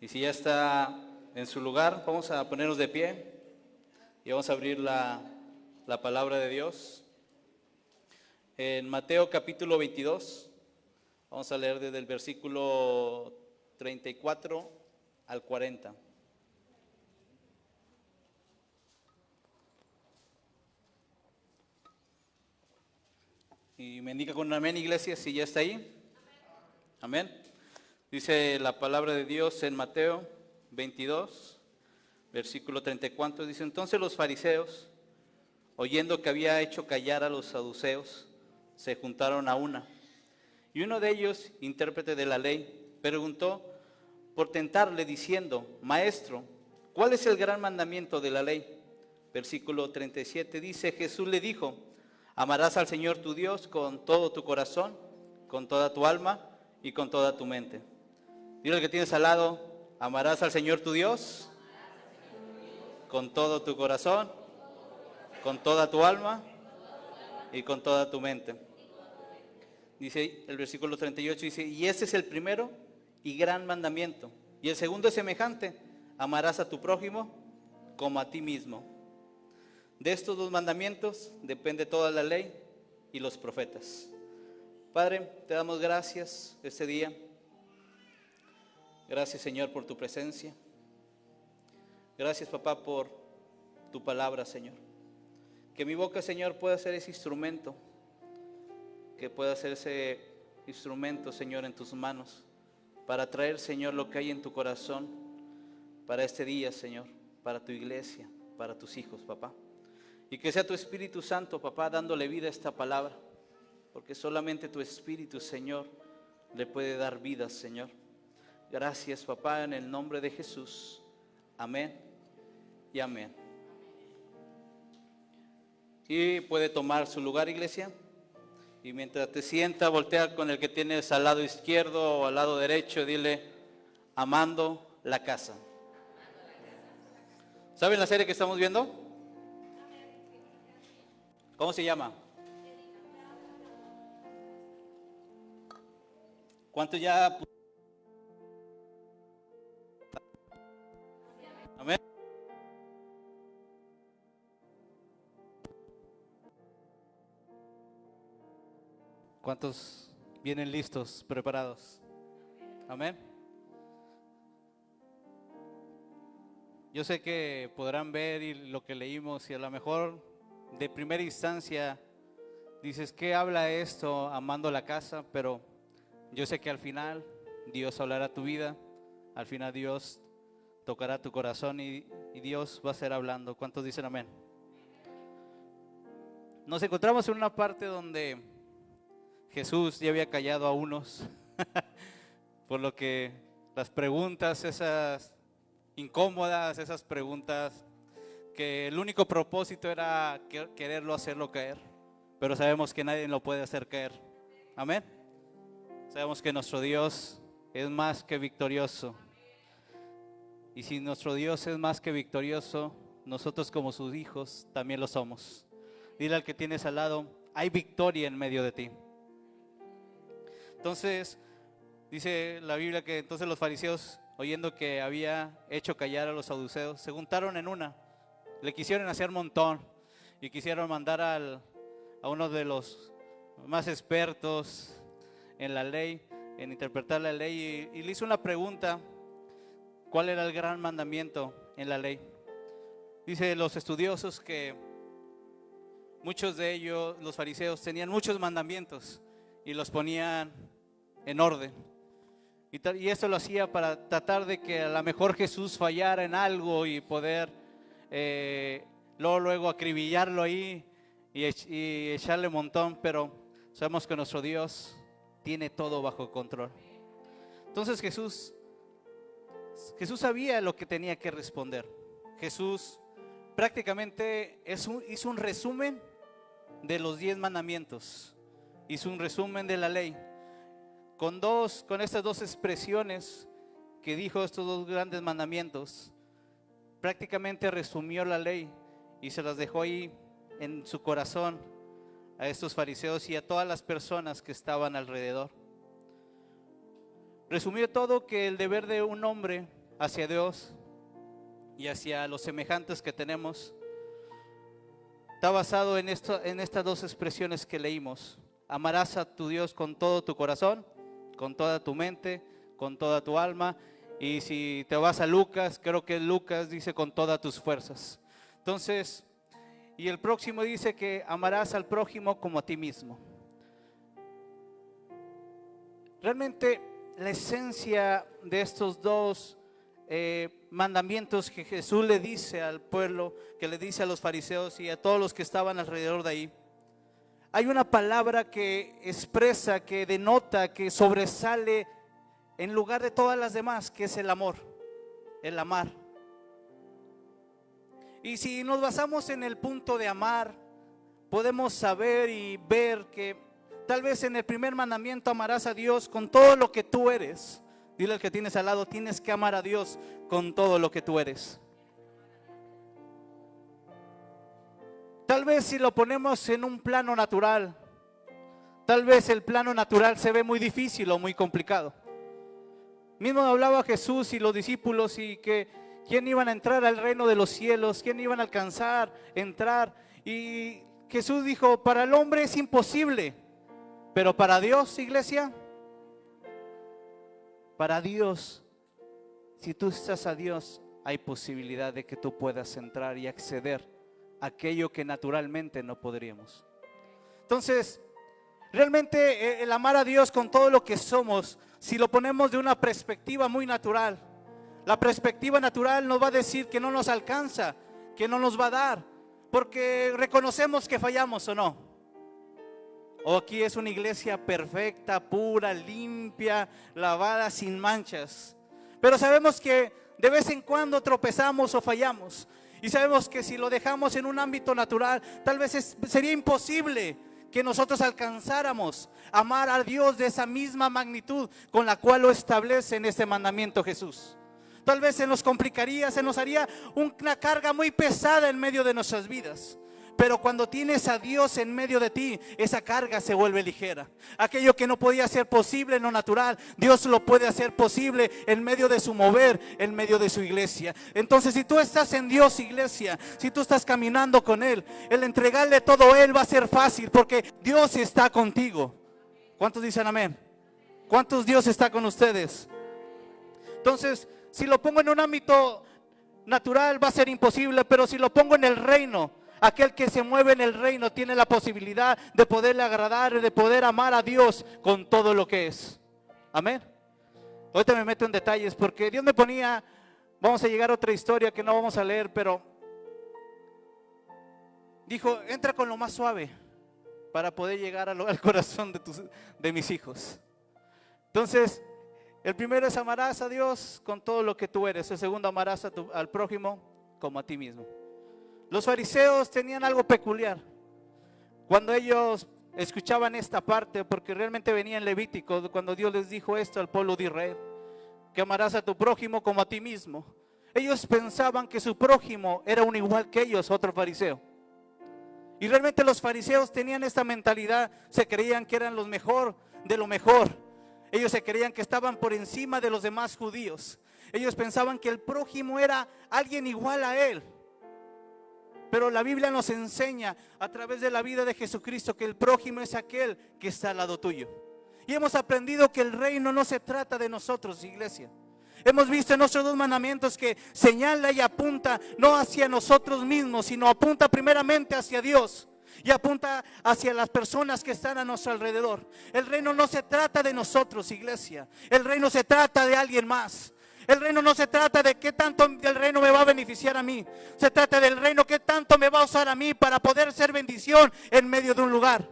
Y si ya está en su lugar, vamos a ponernos de pie y vamos a abrir la palabra de Dios. En Mateo capítulo 22, vamos a leer desde el versículo 34 al 40. Y me indica con un amén, iglesia, si ya está ahí. Amén. Dice la palabra de Dios en Mateo 22, versículo 34. Dice: entonces los fariseos, oyendo que había hecho callar a los saduceos, se juntaron a una. Y uno de ellos, intérprete de la ley, preguntó por tentarle diciendo: Maestro, ¿cuál es el gran mandamiento de la ley? Versículo 37 dice: Jesús le dijo: amarás al Señor tu Dios con todo tu corazón, con toda tu alma y con toda tu mente. Dile al que tienes al lado: amarás al Señor tu Dios con todo tu corazón, con toda tu alma y con toda tu mente. Dice el versículo 38, dice: y ese es el primero y gran mandamiento. Y el segundo es semejante: amarás a tu prójimo como a ti mismo. De estos dos mandamientos depende toda la ley y los profetas. Padre, te damos gracias este día. Gracias, Señor, por tu presencia. Gracias, papá, por tu palabra, Señor. Que mi boca, Señor, pueda ser ese instrumento. Que pueda ser ese instrumento, Señor, en tus manos. Para traer, Señor, lo que hay en tu corazón. Para este día, Señor. Para tu iglesia. Para tus hijos, papá. Y que sea tu Espíritu Santo, papá, dándole vida a esta palabra. Porque solamente tu Espíritu, Señor, le puede dar vida, Señor. Gracias, papá, en el nombre de Jesús. Amén y amén. Y puede tomar su lugar, iglesia. Y mientras te sienta, voltea con el que tienes al lado izquierdo o al lado derecho, dile: amando la casa. ¿Saben la serie que estamos viendo? ¿Cómo se llama? ¿Cuántos ya? Amén. ¿Cuántos vienen listos, preparados? Amén. Yo sé que podrán ver y lo que leímos, y a lo mejor de primera instancia dices: ¿qué habla esto? Amando la casa. Pero yo sé que al final Dios hablará tu vida, al final Dios tocará tu corazón y Dios va a ser hablando. ¿Cuántos dicen amén? Nos encontramos en una parte donde Jesús ya había callado a unos, por lo que las preguntas, esas incómodas, esas preguntas que el único propósito era quererlo hacerlo caer, pero sabemos que nadie lo puede hacer caer. Amén. Sabemos que nuestro Dios es más que victorioso. Y si nuestro Dios es más que victorioso, nosotros como sus hijos también lo somos. Dile al que tienes al lado: hay victoria en medio de ti. Entonces, dice la Biblia que entonces los fariseos, oyendo que había hecho callar a los saduceos, se juntaron en una. Le quisieron hacer montón y quisieron mandar a uno de los más expertos en la ley, en interpretar la ley, y le hizo una pregunta: ¿cuál era el gran mandamiento en la ley? Dice los estudiosos que muchos de ellos, los fariseos, tenían muchos mandamientos y los ponían en orden. Y esto lo hacía para tratar de que a lo mejor Jesús fallara en algo y poder luego acribillarlo ahí y echarle un montón. Pero sabemos que nuestro Dios tiene todo bajo control. Entonces Jesús sabía lo que tenía que responder. Jesús prácticamente hizo un resumen de los 10 mandamientos. Hizo un resumen de la ley. Con estas dos expresiones que dijo, estos dos grandes mandamientos, prácticamente resumió la ley y se las dejó ahí en su corazón a estos fariseos y a todas las personas que estaban alrededor. Resumió todo que el deber de un hombre hacia Dios y hacia los semejantes que tenemos está basado en estas dos expresiones que leímos. Amarás a tu Dios con todo tu corazón, con toda tu mente, con toda tu alma. Y si te vas a Lucas, creo que Lucas dice con todas tus fuerzas. Entonces, y el próximo dice que amarás al prójimo como a ti mismo. Realmente la esencia de estos dos mandamientos que Jesús le dice al pueblo, que le dice a los fariseos y a todos los que estaban alrededor de ahí, hay una palabra que expresa, que denota, que sobresale en lugar de todas las demás, que es el amor, el amar. Y si nos basamos en el punto de amar, podemos saber y ver que tal vez en el primer mandamiento amarás a Dios con todo lo que tú eres. Dile al que tienes al lado, tienes que amar a Dios con todo lo que tú eres. Tal vez si lo ponemos en un plano natural, tal vez el plano natural se ve muy difícil o muy complicado. Mismo hablaba Jesús y los discípulos y que quién iban a entrar al reino de los cielos, quién iban a alcanzar, entrar. Y Jesús dijo, para el hombre es imposible, pero para Dios, iglesia, para Dios, si tú estás a Dios, hay posibilidad de que tú puedas entrar y acceder a aquello que naturalmente no podríamos. Entonces, realmente el amar a Dios con todo lo que somos, si lo ponemos de una perspectiva muy natural, la perspectiva natural nos va a decir que no nos alcanza, que no nos va a dar, porque reconocemos que fallamos o no. O aquí es una iglesia perfecta, pura, limpia, lavada, sin manchas. Pero sabemos que de vez en cuando tropezamos o fallamos. Y sabemos que si lo dejamos en un ámbito natural, tal vez sería imposible que nosotros alcanzáramos a amar a Dios de esa misma magnitud con la cual lo establece en este mandamiento Jesús. Tal vez se nos complicaría, se nos haría una carga muy pesada en medio de nuestras vidas. Pero cuando tienes a Dios en medio de ti, esa carga se vuelve ligera. Aquello que no podía ser posible en lo natural, Dios lo puede hacer posible en medio de su mover, en medio de su iglesia. Entonces, si tú estás en Dios, iglesia, si tú estás caminando con Él, el entregarle todo a Él va a ser fácil porque Dios está contigo. ¿Cuántos dicen amén? ¿Cuántos Dios está con ustedes? Entonces, si lo pongo en un ámbito natural va a ser imposible, pero si lo pongo en el reino, aquel que se mueve en el reino tiene la posibilidad de poderle agradar, de poder amar a Dios con todo lo que es. Amén. Ahorita me meto en detalles porque Dios me ponía, vamos a llegar a otra historia que no vamos a leer, pero dijo, entra con lo más suave para poder llegar al corazón de mis hijos. Entonces, el primero es amarás a Dios con todo lo que tú eres. El segundo, amarás al prójimo como a ti mismo. Los fariseos tenían algo peculiar. Cuando ellos escuchaban esta parte, porque realmente venía en Levítico, cuando Dios les dijo esto al pueblo de Israel, que amarás a tu prójimo como a ti mismo. Ellos pensaban que su prójimo era un igual que ellos, otro fariseo. Y realmente los fariseos tenían esta mentalidad, se creían que eran los mejor de lo mejor. Ellos se creían que estaban por encima de los demás judíos. Ellos pensaban que el prójimo era alguien igual a él. Pero la Biblia nos enseña a través de la vida de Jesucristo que el prójimo es aquel que está al lado tuyo. Y hemos aprendido que el reino no se trata de nosotros, iglesia. Hemos visto en nuestros dos mandamientos que señala y apunta no hacia nosotros mismos, sino apunta primeramente hacia Dios. Y apunta hacia las personas que están a nuestro alrededor. El reino no se trata de nosotros, iglesia. El reino se trata de alguien más. El reino no se trata de qué tanto el reino me va a beneficiar a mí. Se trata del reino qué tanto me va a usar a mí para poder ser bendición en medio de un lugar.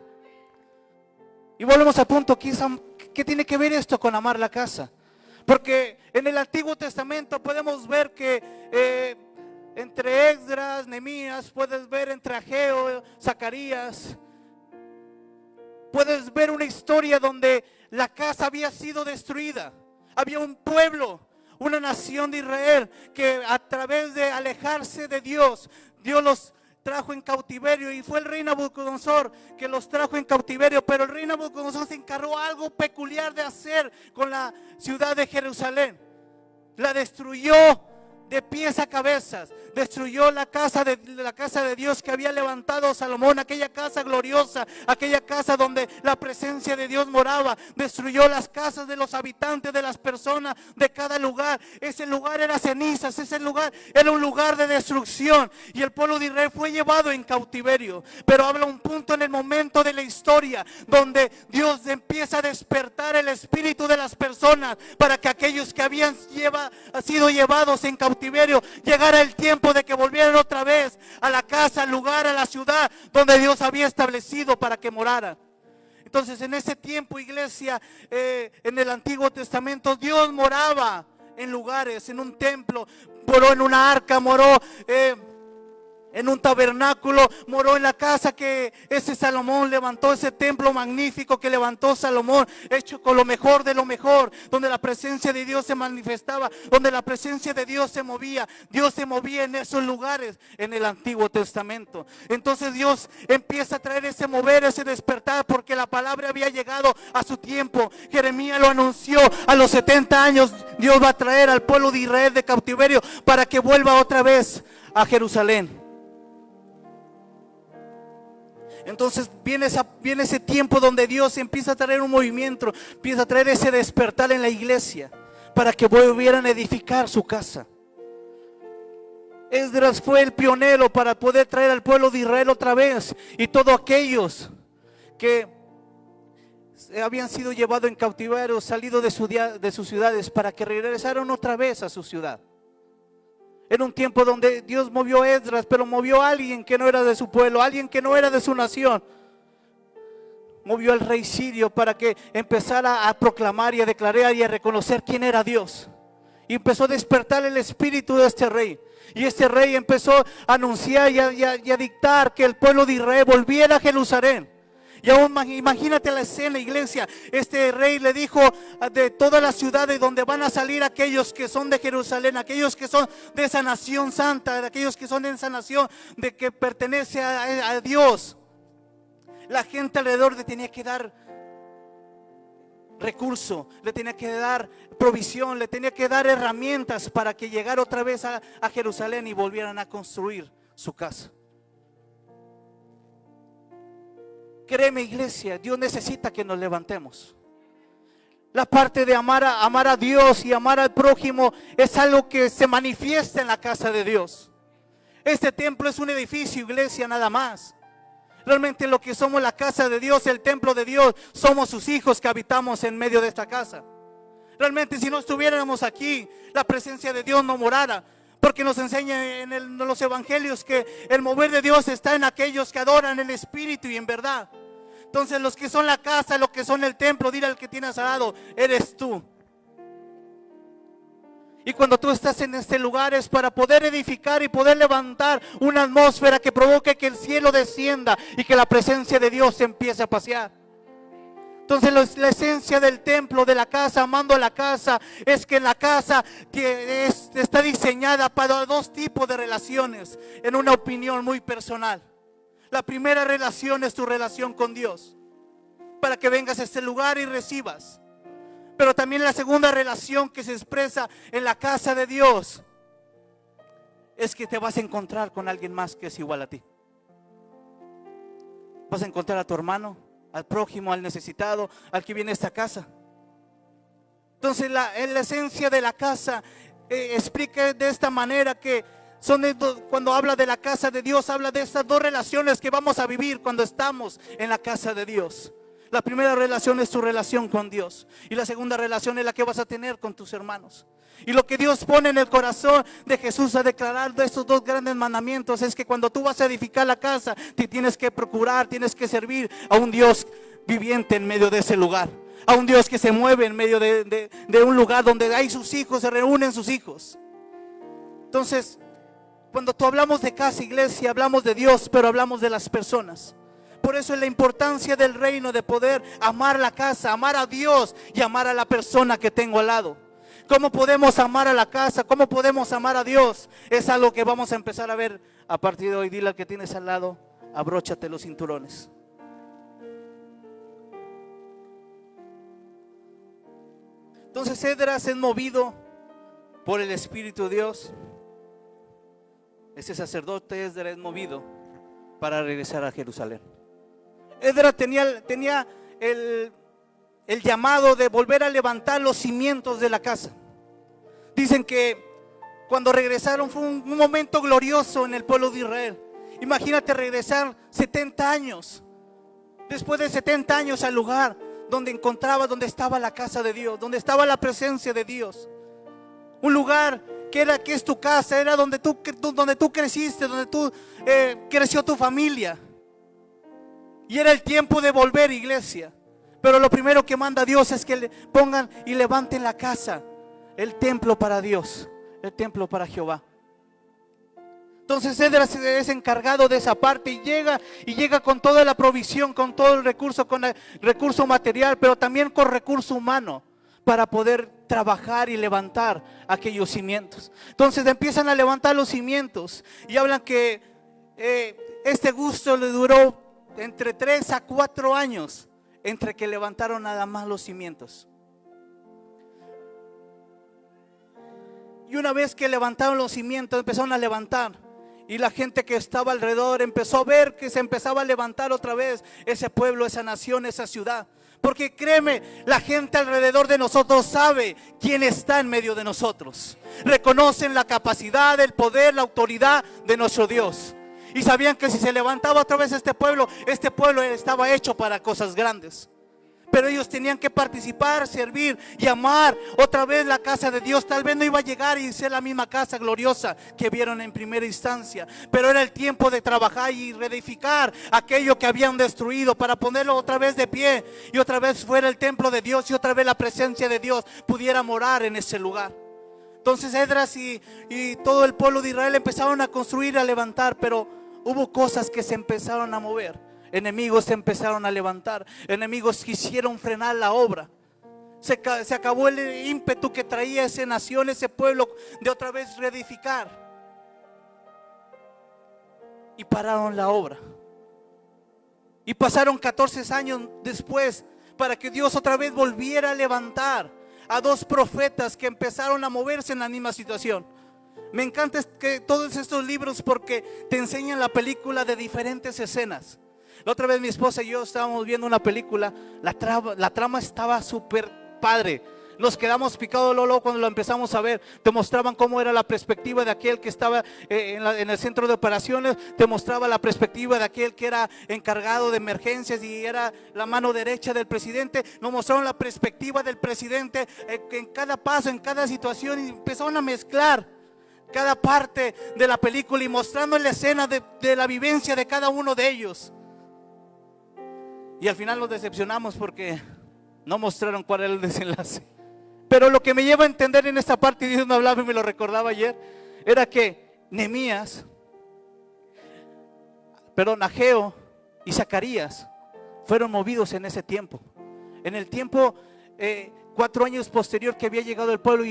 Y volvemos al punto, ¿qué tiene que ver esto con amar la casa? Porque en el Antiguo Testamento podemos ver que entre Esdras, Nehemías, puedes ver entre Ageo, Zacarías, puedes ver una historia donde la casa había sido destruida. Había un pueblo, una nación de Israel que a través de alejarse de Dios, Dios los trajo en cautiverio y fue el rey Nabucodonosor que los trajo en cautiverio. Pero el rey Nabucodonosor se encargó algo peculiar de hacer con la ciudad de Jerusalén. la destruyó de pies a cabezas. Destruyó la casa de Dios que había levantado Salomón, aquella casa gloriosa, aquella casa donde la presencia de Dios moraba. Destruyó las casas de los habitantes, de las personas de cada lugar. Ese lugar era cenizas, ese lugar era un lugar de destrucción, y el pueblo de Israel fue llevado en cautiverio. Pero habla un punto en el momento de la historia donde Dios empieza a despertar el espíritu de las personas para que aquellos que habían sido llevados en cautiverio, llegara el tiempo de que volvieran otra vez a la casa, al lugar, a la ciudad donde Dios había establecido para que moraran. Entonces, en ese tiempo, iglesia, en el Antiguo Testamento, Dios moraba en lugares, en un templo, moró en una arca, moró en un tabernáculo, moró en la casa que ese Salomón levantó, ese templo magnífico que levantó Salomón, hecho con lo mejor de lo mejor, donde la presencia de Dios se manifestaba, donde la presencia de Dios se movía. Dios se movía en esos lugares en el Antiguo Testamento. Entonces Dios empieza a traer ese mover, ese despertar, porque la palabra había llegado a su tiempo. Jeremías lo anunció: a los 70 años Dios va a traer al pueblo de Israel de cautiverio para que vuelva otra vez a Jerusalén. Entonces viene ese tiempo donde Dios empieza a traer un movimiento, empieza a traer ese despertar en la iglesia para que volvieran a edificar su casa. Esdras fue el pionero para poder traer al pueblo de Israel otra vez, y todos aquellos que habían sido llevados en cautiverio, salido de sus ciudades, para que regresaran otra vez a su ciudad. Era un tiempo donde Dios movió a Esdras, pero movió a alguien que no era de su pueblo, alguien que no era de su nación. Movió al rey sirio para que empezara a proclamar y a declarar y a reconocer quién era Dios. Y empezó a despertar el espíritu de este rey. Y este rey empezó a anunciar y a dictar que el pueblo de Israel volviera a Jerusalén. Y aún imagínate la escena, iglesia. Este rey le dijo de todas las ciudades donde van a salir aquellos que son de Jerusalén, aquellos que son de esa nación santa, de aquellos que son de esa nación de que pertenece a Dios. La gente alrededor le tenía que dar recurso, le tenía que dar provisión, le tenía que dar herramientas para que llegara otra vez a Jerusalén y volvieran a construir su casa. Créeme, iglesia, Dios necesita que nos levantemos. La parte de amar a Dios y amar al prójimo es algo que se manifiesta en la casa de Dios. Este templo es un edificio, iglesia, nada más. Realmente lo que somos la casa de Dios, el templo de Dios, somos sus hijos que habitamos en medio de esta casa. Realmente si no estuviéramos aquí, la presencia de Dios no morara. Porque nos enseña en los evangelios que el mover de Dios está en aquellos que adoran en espíritu y en verdad. Entonces los que son la casa, los que son el templo, dile al que tienes al lado: eres tú. Y cuando tú estás en este lugar es para poder edificar y poder levantar una atmósfera que provoque que el cielo descienda y que la presencia de Dios se empiece a pasear. Entonces la esencia del templo, de la casa, amando a la casa, es que la casa que está diseñada para dos tipos de relaciones, en una opinión muy personal. La primera relación es tu relación con Dios, para que vengas a este lugar y recibas. Pero también la segunda relación que se expresa en la casa de Dios es que te vas a encontrar con alguien más que es igual a ti. Vas a encontrar a tu hermano, al prójimo, al necesitado, al que viene a esta casa. Entonces la esencia de la casa explica de esta manera que cuando habla de la casa de Dios, habla de estas dos relaciones que vamos a vivir cuando estamos en la casa de Dios. La primera relación es tu relación con Dios, y la segunda relación es la que vas a tener con tus hermanos. Y lo que Dios pone en el corazón de Jesús a declarar de estos dos grandes mandamientos es que cuando tú vas a edificar la casa, te tienes que procurar, tienes que servir a un Dios viviente en medio de ese lugar, a un Dios que se mueve en medio de un lugar donde hay sus hijos, se reúnen sus hijos. Entonces, cuando tú hablamos de casa, iglesia, hablamos de Dios, pero hablamos de las personas. Por eso es la importancia del reino, de poder amar la casa, amar a Dios y amar a la persona que tengo al lado. ¿Cómo podemos amar a la casa? ¿Cómo podemos amar a Dios? Es algo que vamos a empezar a ver a partir de hoy. Dile al que tienes al lado: abróchate los cinturones. Entonces Esdras es movido por el Espíritu de Dios, ese sacerdote Esdras es movido para regresar a Jerusalén. Esdras tenía el llamado de volver a levantar los cimientos de la casa. Dicen que cuando regresaron fue un momento glorioso en el pueblo de Israel. Imagínate regresar 70 años, después de 70 años al lugar donde estaba la casa de Dios, donde estaba la presencia de Dios. Un lugar que es tu casa, era donde tú creciste, donde creció tu familia. Y era el tiempo de volver, iglesia. Pero lo primero que manda Dios es que le pongan y levanten la casa, el templo para Dios, el templo para Jehová. Entonces Esdras es encargado de esa parte y llega con toda la provisión, con todo el recurso, con el recurso material, pero también con recurso humano para poder trabajar y levantar aquellos cimientos. Entonces empiezan a levantar los cimientos y hablan que este gusto le duró entre 3 a 4 años entre que levantaron nada más los cimientos. Y una vez que levantaron los cimientos, empezaron a levantar. Y la gente que estaba alrededor empezó a ver que se empezaba a levantar otra vez ese pueblo, esa nación, esa ciudad. Porque créeme, la gente alrededor de nosotros sabe quién está en medio de nosotros. Reconocen la capacidad, el poder, la autoridad de nuestro Dios. Y sabían que si se levantaba otra vez este pueblo estaba hecho para cosas grandes. Pero ellos tenían que participar, servir y amar otra vez la casa de Dios. Tal vez no iba a llegar y ser la misma casa gloriosa que vieron en primera instancia, pero era el tiempo de trabajar y reedificar aquello que habían destruido para ponerlo otra vez de pie y otra vez fuera el templo de Dios y otra vez la presencia de Dios pudiera morar en ese lugar. Entonces Esdras y todo el pueblo de Israel empezaron a construir, a levantar, pero hubo cosas que se empezaron a mover. Enemigos se empezaron a levantar, enemigos quisieron frenar la obra. Se acabó el ímpetu que traía esa nación, ese pueblo, de otra vez reedificar. Y pararon la obra. Y pasaron 14 años después para que Dios otra vez volviera a levantar a 2 profetas que empezaron a moverse en la misma situación. Me encanta que todos estos libros porque te enseñan la película de diferentes escenas. La otra vez mi esposa y yo estábamos viendo una película, la trama estaba súper padre. Nos quedamos picados luego cuando lo empezamos a ver. Te mostraban cómo era la perspectiva de aquel que estaba en el centro de operaciones. Te mostraba la perspectiva de aquel que era encargado de emergencias y era la mano derecha del presidente. Nos mostraron la perspectiva del presidente en cada paso, en cada situación, y empezaron a mezclar cada parte de la película y mostrando la escena de la vivencia de cada uno de ellos. Y al final nos decepcionamos porque no mostraron cuál era el desenlace. Pero lo que me lleva a entender en esta parte, y Dios me hablaba y me lo recordaba ayer, era que Ageo y Zacarías fueron movidos en ese tiempo. En el tiempo 4 años posterior que había llegado el pueblo,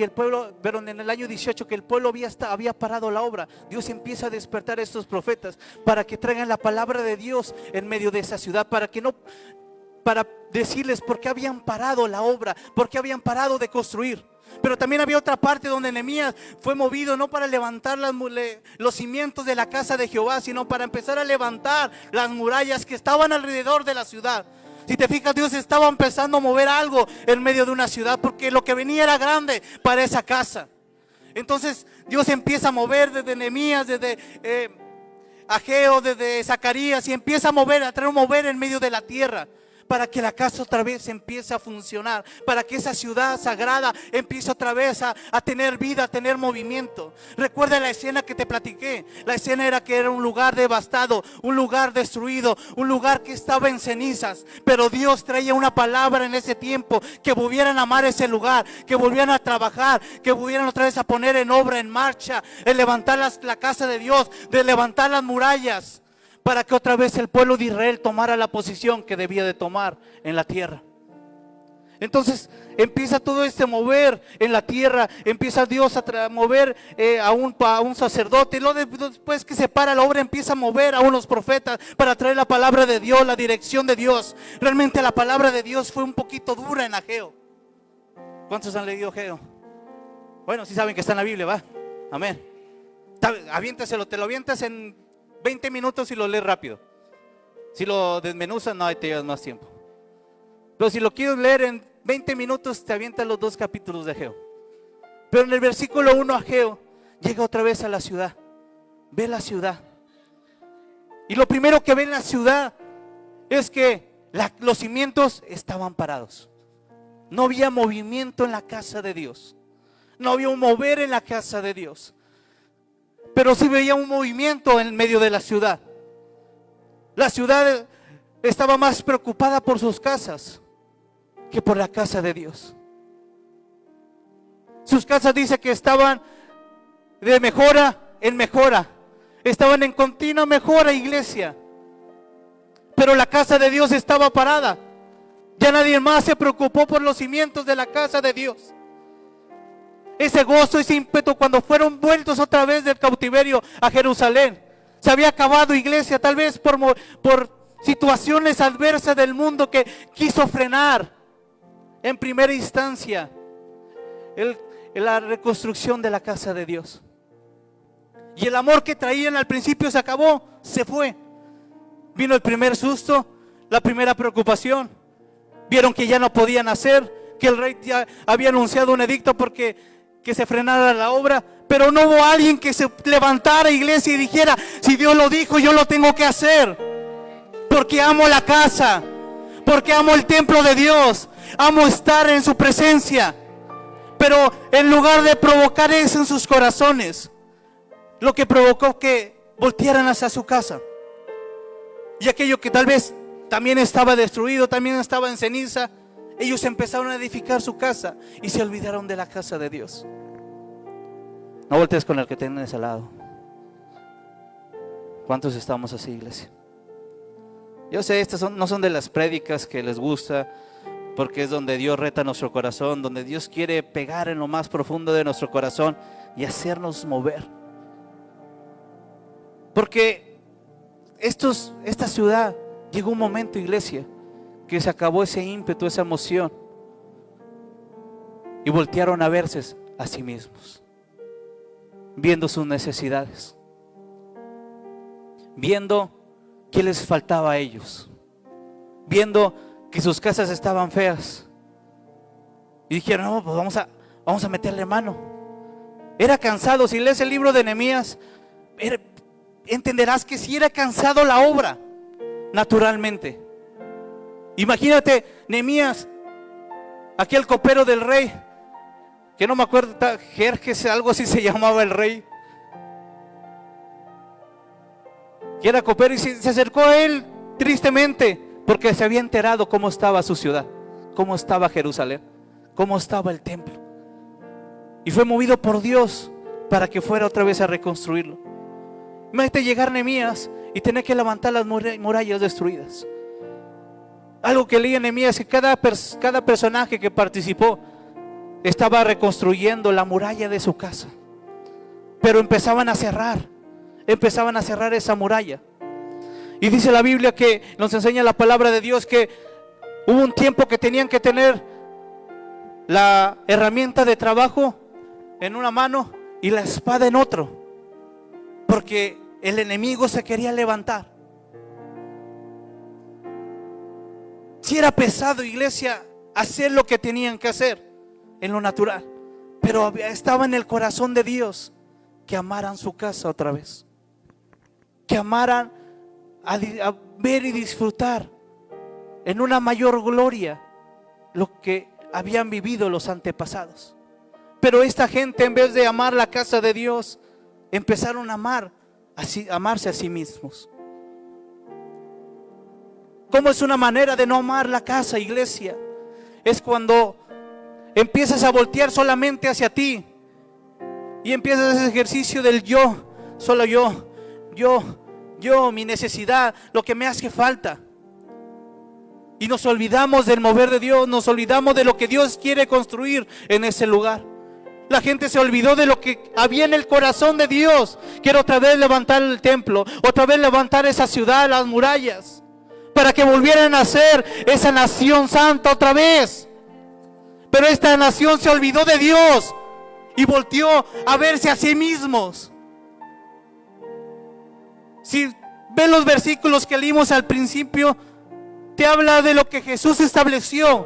pero en el año 18 que el pueblo había parado la obra, Dios empieza a despertar a estos profetas para que traigan la palabra de Dios en medio de esa ciudad, para decirles por qué habían parado la obra, por qué habían parado de construir. Pero también había otra parte donde Nehemías fue movido no para levantar los cimientos de la casa de Jehová, sino para empezar a levantar las murallas que estaban alrededor de la ciudad. Si te fijas, Dios estaba empezando a mover algo en medio de una ciudad, porque lo que venía era grande para esa casa. Entonces Dios empieza a mover desde Nehemías, desde Ageo, desde Zacarías, y empieza a traer un mover en medio de la tierra, para que la casa otra vez empiece a funcionar, para que esa ciudad sagrada empiece otra vez a tener vida, a tener movimiento. Recuerda la escena que te platiqué. La escena era que era un lugar devastado, un lugar destruido, un lugar que estaba en cenizas, pero Dios traía una palabra en ese tiempo, que volvieran a amar ese lugar, que volvieran a trabajar, que volvieran otra vez a poner en obra, en marcha, en levantar la casa de Dios, de levantar las murallas, para que otra vez el pueblo de Israel tomara la posición que debía de tomar en la tierra. Entonces empieza todo este mover en la tierra, empieza Dios a mover a un sacerdote, y luego después que se para la obra empieza a mover a unos profetas para traer la palabra de Dios, la dirección de Dios. Realmente la palabra de Dios fue un poquito dura en Ageo. ¿Cuántos han leído Ageo? Bueno, sí saben que está en la Biblia, ¿va? Amén. Aviéntaselo, te lo avientas en 20 minutos y lo lees rápido. Si lo desmenuzas, no, ahí te llevas más tiempo. Pero si lo quieres leer en 20 minutos, te avientas los 2 capítulos de Ageo. Pero en el versículo 1, Ageo llega otra vez a la ciudad. Ve la ciudad. Y lo primero que ve en la ciudad es que los cimientos estaban parados. No había movimiento en la casa de Dios. No había un mover en la casa de Dios. Pero sí veía un movimiento en medio de la ciudad. La ciudad estaba más preocupada por sus casas que por la casa de Dios. Sus casas dice que estaban de mejora en mejora. Estaban en continua mejora, iglesia. Pero la casa de Dios estaba parada. Ya nadie más se preocupó por los cimientos de la casa de Dios. Ese gozo, ese ímpetu cuando fueron vueltos otra vez del cautiverio a Jerusalén. Se había acabado, iglesia, tal vez por situaciones adversas del mundo que quiso frenar en primera instancia la reconstrucción de la casa de Dios. Y el amor que traían al principio se acabó, se fue. Vino el primer susto, la primera preocupación. Vieron que ya no podían hacer, que el rey ya había anunciado un edicto que se frenara la obra. Pero no hubo alguien que se levantara, iglesia, y dijera: si Dios lo dijo, yo lo tengo que hacer. Porque amo la casa, porque amo el templo de Dios, amo estar en su presencia. Pero en lugar de provocar eso en sus corazones, lo que provocó que voltearan hacia su casa. Y aquello que tal vez también estaba destruido, también estaba en ceniza, ellos empezaron a edificar su casa y se olvidaron de la casa de Dios. No voltees con el que tienes al lado. ¿Cuántos estamos así, iglesia? Yo sé, estas no son de las prédicas que les gusta, porque es donde Dios reta nuestro corazón, donde Dios quiere pegar en lo más profundo de nuestro corazón y hacernos mover. Porque esta ciudad, llegó un momento, iglesia, que se acabó ese ímpetu, esa emoción, y voltearon a verse a sí mismos, viendo sus necesidades, viendo qué les faltaba a ellos, viendo que sus casas estaban feas, y dijeron: no, pues vamos a meterle mano. Era cansado. Si lees el libro de Nehemías, entenderás que si era cansado la obra, naturalmente. Imagínate, Nehemías, aquel copero del rey, que no me acuerdo, Jerjes, algo así se llamaba el rey, que era copero, y se acercó a él tristemente, porque se había enterado cómo estaba su ciudad, cómo estaba Jerusalén, cómo estaba el templo, y fue movido por Dios para que fuera otra vez a reconstruirlo. Imagínate llegar Nehemías y tener que levantar las murallas destruidas. Algo que leí en Nehemías, que cada personaje que participó estaba reconstruyendo la muralla de su casa, pero empezaban a cerrar esa muralla. Y dice la Biblia, que nos enseña la palabra de Dios, que hubo un tiempo que tenían que tener la herramienta de trabajo en una mano y la espada en otro, porque el enemigo se quería levantar. Si era pesado, iglesia, hacer lo que tenían que hacer en lo natural, pero estaba en el corazón de Dios que amaran su casa otra vez, que amaran a ver y disfrutar en una mayor gloria lo que habían vivido los antepasados. Pero esta gente, en vez de amar la casa de Dios, empezaron a amarse a sí mismos. ¿Cómo es una manera de no amar la casa, iglesia? Es cuando empiezas a voltear solamente hacia ti y empiezas ese ejercicio del yo, solo yo, mi necesidad, lo que me hace falta. Y nos olvidamos del mover de Dios, nos olvidamos de lo que Dios quiere construir en ese lugar. La gente se olvidó de lo que había en el corazón de Dios. Quiero otra vez levantar el templo, otra vez levantar esa ciudad, las murallas, para que volvieran a ser esa nación santa otra vez. Pero esta nación se olvidó de Dios y volteó a verse a sí mismos. Si ven los versículos que leímos al principio, te habla de lo que Jesús estableció.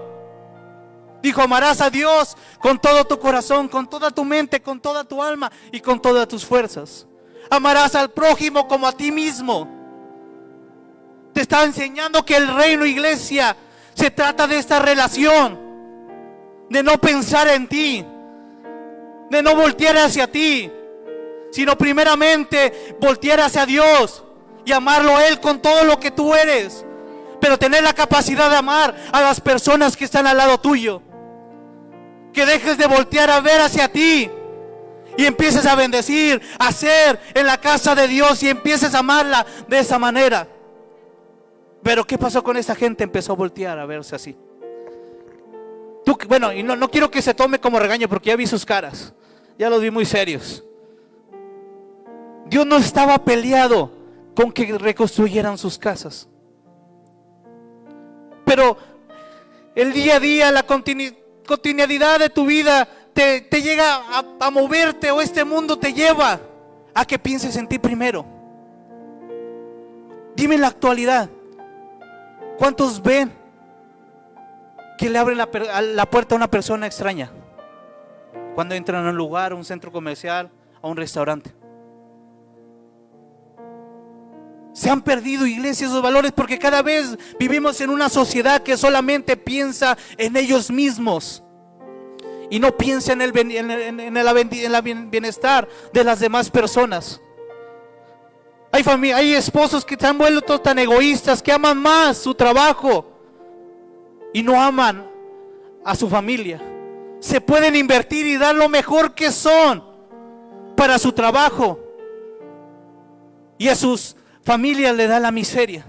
Dijo: amarás a Dios con todo tu corazón, con toda tu mente, con toda tu alma y con todas tus fuerzas. Amarás al prójimo como a ti mismo. Te está enseñando que el reino, iglesia, se trata de esta relación, de no pensar en ti, de no voltear hacia ti, sino primeramente voltear hacia Dios y amarlo a Él con todo lo que tú eres, pero tener la capacidad de amar a las personas que están al lado tuyo. Que dejes de voltear a ver hacia ti y empieces a bendecir, a hacer en la casa de Dios y empieces a amarla de esa manera. Pero ¿qué pasó con esa gente? Empezó a voltear a verse así. Bueno, y no quiero que se tome como regaño, porque ya vi sus caras, ya los vi muy serios. Dios no estaba peleado con que reconstruyeran sus casas, pero el día a día, la continuidad de tu vida te llega a moverte, o este mundo te lleva a que pienses en ti primero. Dime en la actualidad, ¿cuántos ven que le abren la puerta a una persona extraña cuando entran a un lugar, a un centro comercial, a un restaurante? Se han perdido, iglesia, esos valores, porque cada vez vivimos en una sociedad que solamente piensa en ellos mismos y no piensa en el bienestar de las demás personas. Hay esposos que se han vuelto tan egoístas, que aman más su trabajo y no aman a su familia. Se pueden invertir y dar lo mejor que son para su trabajo, y a sus familias le da la miseria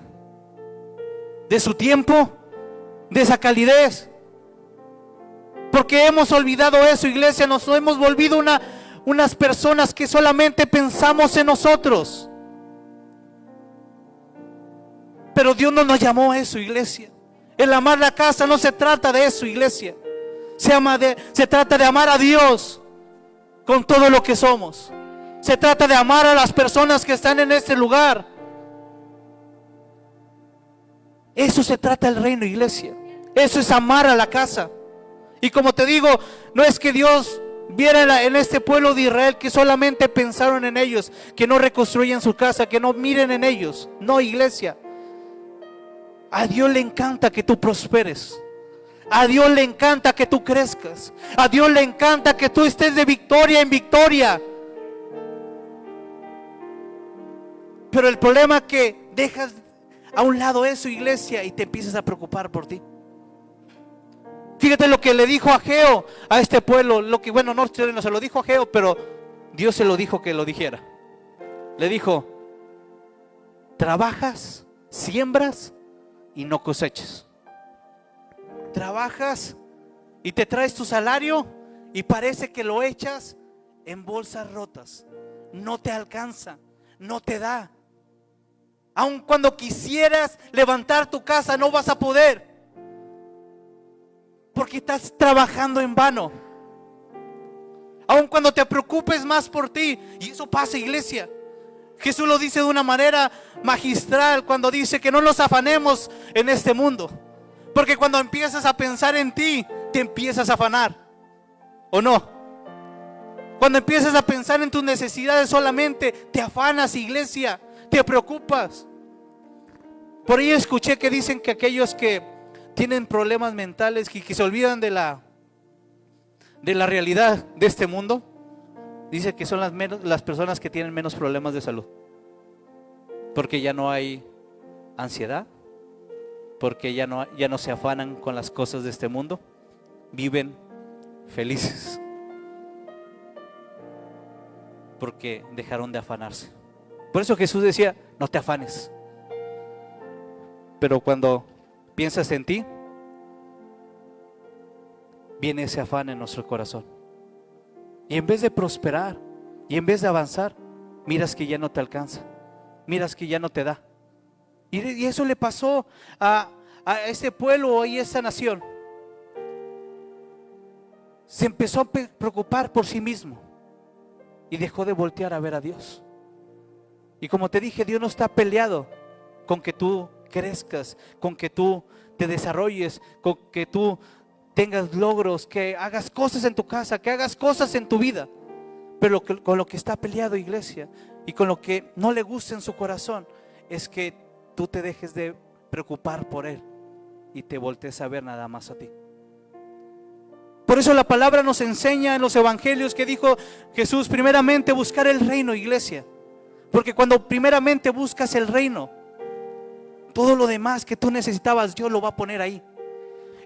de su tiempo, de esa calidez, porque hemos olvidado eso, iglesia. Nos hemos volvido unas personas que solamente pensamos en nosotros. Pero Dios no nos llamó a eso, iglesia. El amar la casa no se trata de eso, iglesia. Se trata de amar a Dios con todo lo que somos. Se trata de amar a las personas que están en este lugar. Eso se trata el reino, iglesia. Eso es amar a la casa. Y como te digo, no es que Dios viera en este pueblo de Israel que solamente pensaron en ellos, que no reconstruyen su casa, que no miren en ellos. No, iglesia. A Dios le encanta que tú prosperes. A Dios le encanta que tú crezcas. A Dios le encanta que tú estés de victoria en victoria. Pero el problema es que dejas a un lado eso, iglesia, y te empiezas a preocupar por ti. Fíjate lo que le dijo Ageo a este pueblo. No se lo dijo Ageo, pero Dios se lo dijo que lo dijera. Le dijo: trabajas, siembras y no cosechas. Trabajas y te traes tu salario y parece que lo echas en bolsas rotas. No te alcanza, no te da. Aun cuando quisieras levantar tu casa, no vas a poder, porque estás trabajando en vano. Aun cuando te preocupes más por ti, y eso pasa, iglesia. Jesús lo dice de una manera magistral cuando dice que no nos afanemos en este mundo, porque cuando empiezas a pensar en ti, te empiezas a afanar, ¿o no? Cuando empiezas a pensar en tus necesidades solamente, te afanas, iglesia, te preocupas. Por ahí escuché que dicen que aquellos que tienen problemas mentales, que se olvidan de la realidad de este mundo, dice que son las personas que tienen menos problemas de salud, porque ya no hay ansiedad, porque ya no se afanan con las cosas de este mundo, viven felices, porque dejaron de afanarse. Por eso Jesús decía: no te afanes. Pero cuando piensas en ti, viene ese afán en nuestro corazón. Y en vez de prosperar, y en vez de avanzar, miras que ya no te alcanza, miras que ya no te da. Y eso le pasó a este pueblo y a esta nación. se empezó a preocupar por sí mismo y dejó de voltear a ver a Dios. Y como te dije, Dios no está peleado con que tú crezcas, con que tú te desarrolles, con que tú tengas logros, que hagas cosas en tu casa, que hagas cosas en tu vida. Pero con lo que está peleado, iglesia, y con lo que no le gusta en su corazón, es que tú te dejes de preocupar por Él y te voltees a ver nada más a ti. Por eso la palabra nos enseña en los evangelios que dijo Jesús: primeramente buscar el reino, iglesia. Porque cuando primeramente buscas el reino, todo lo demás que tú necesitabas, Dios lo va a poner ahí.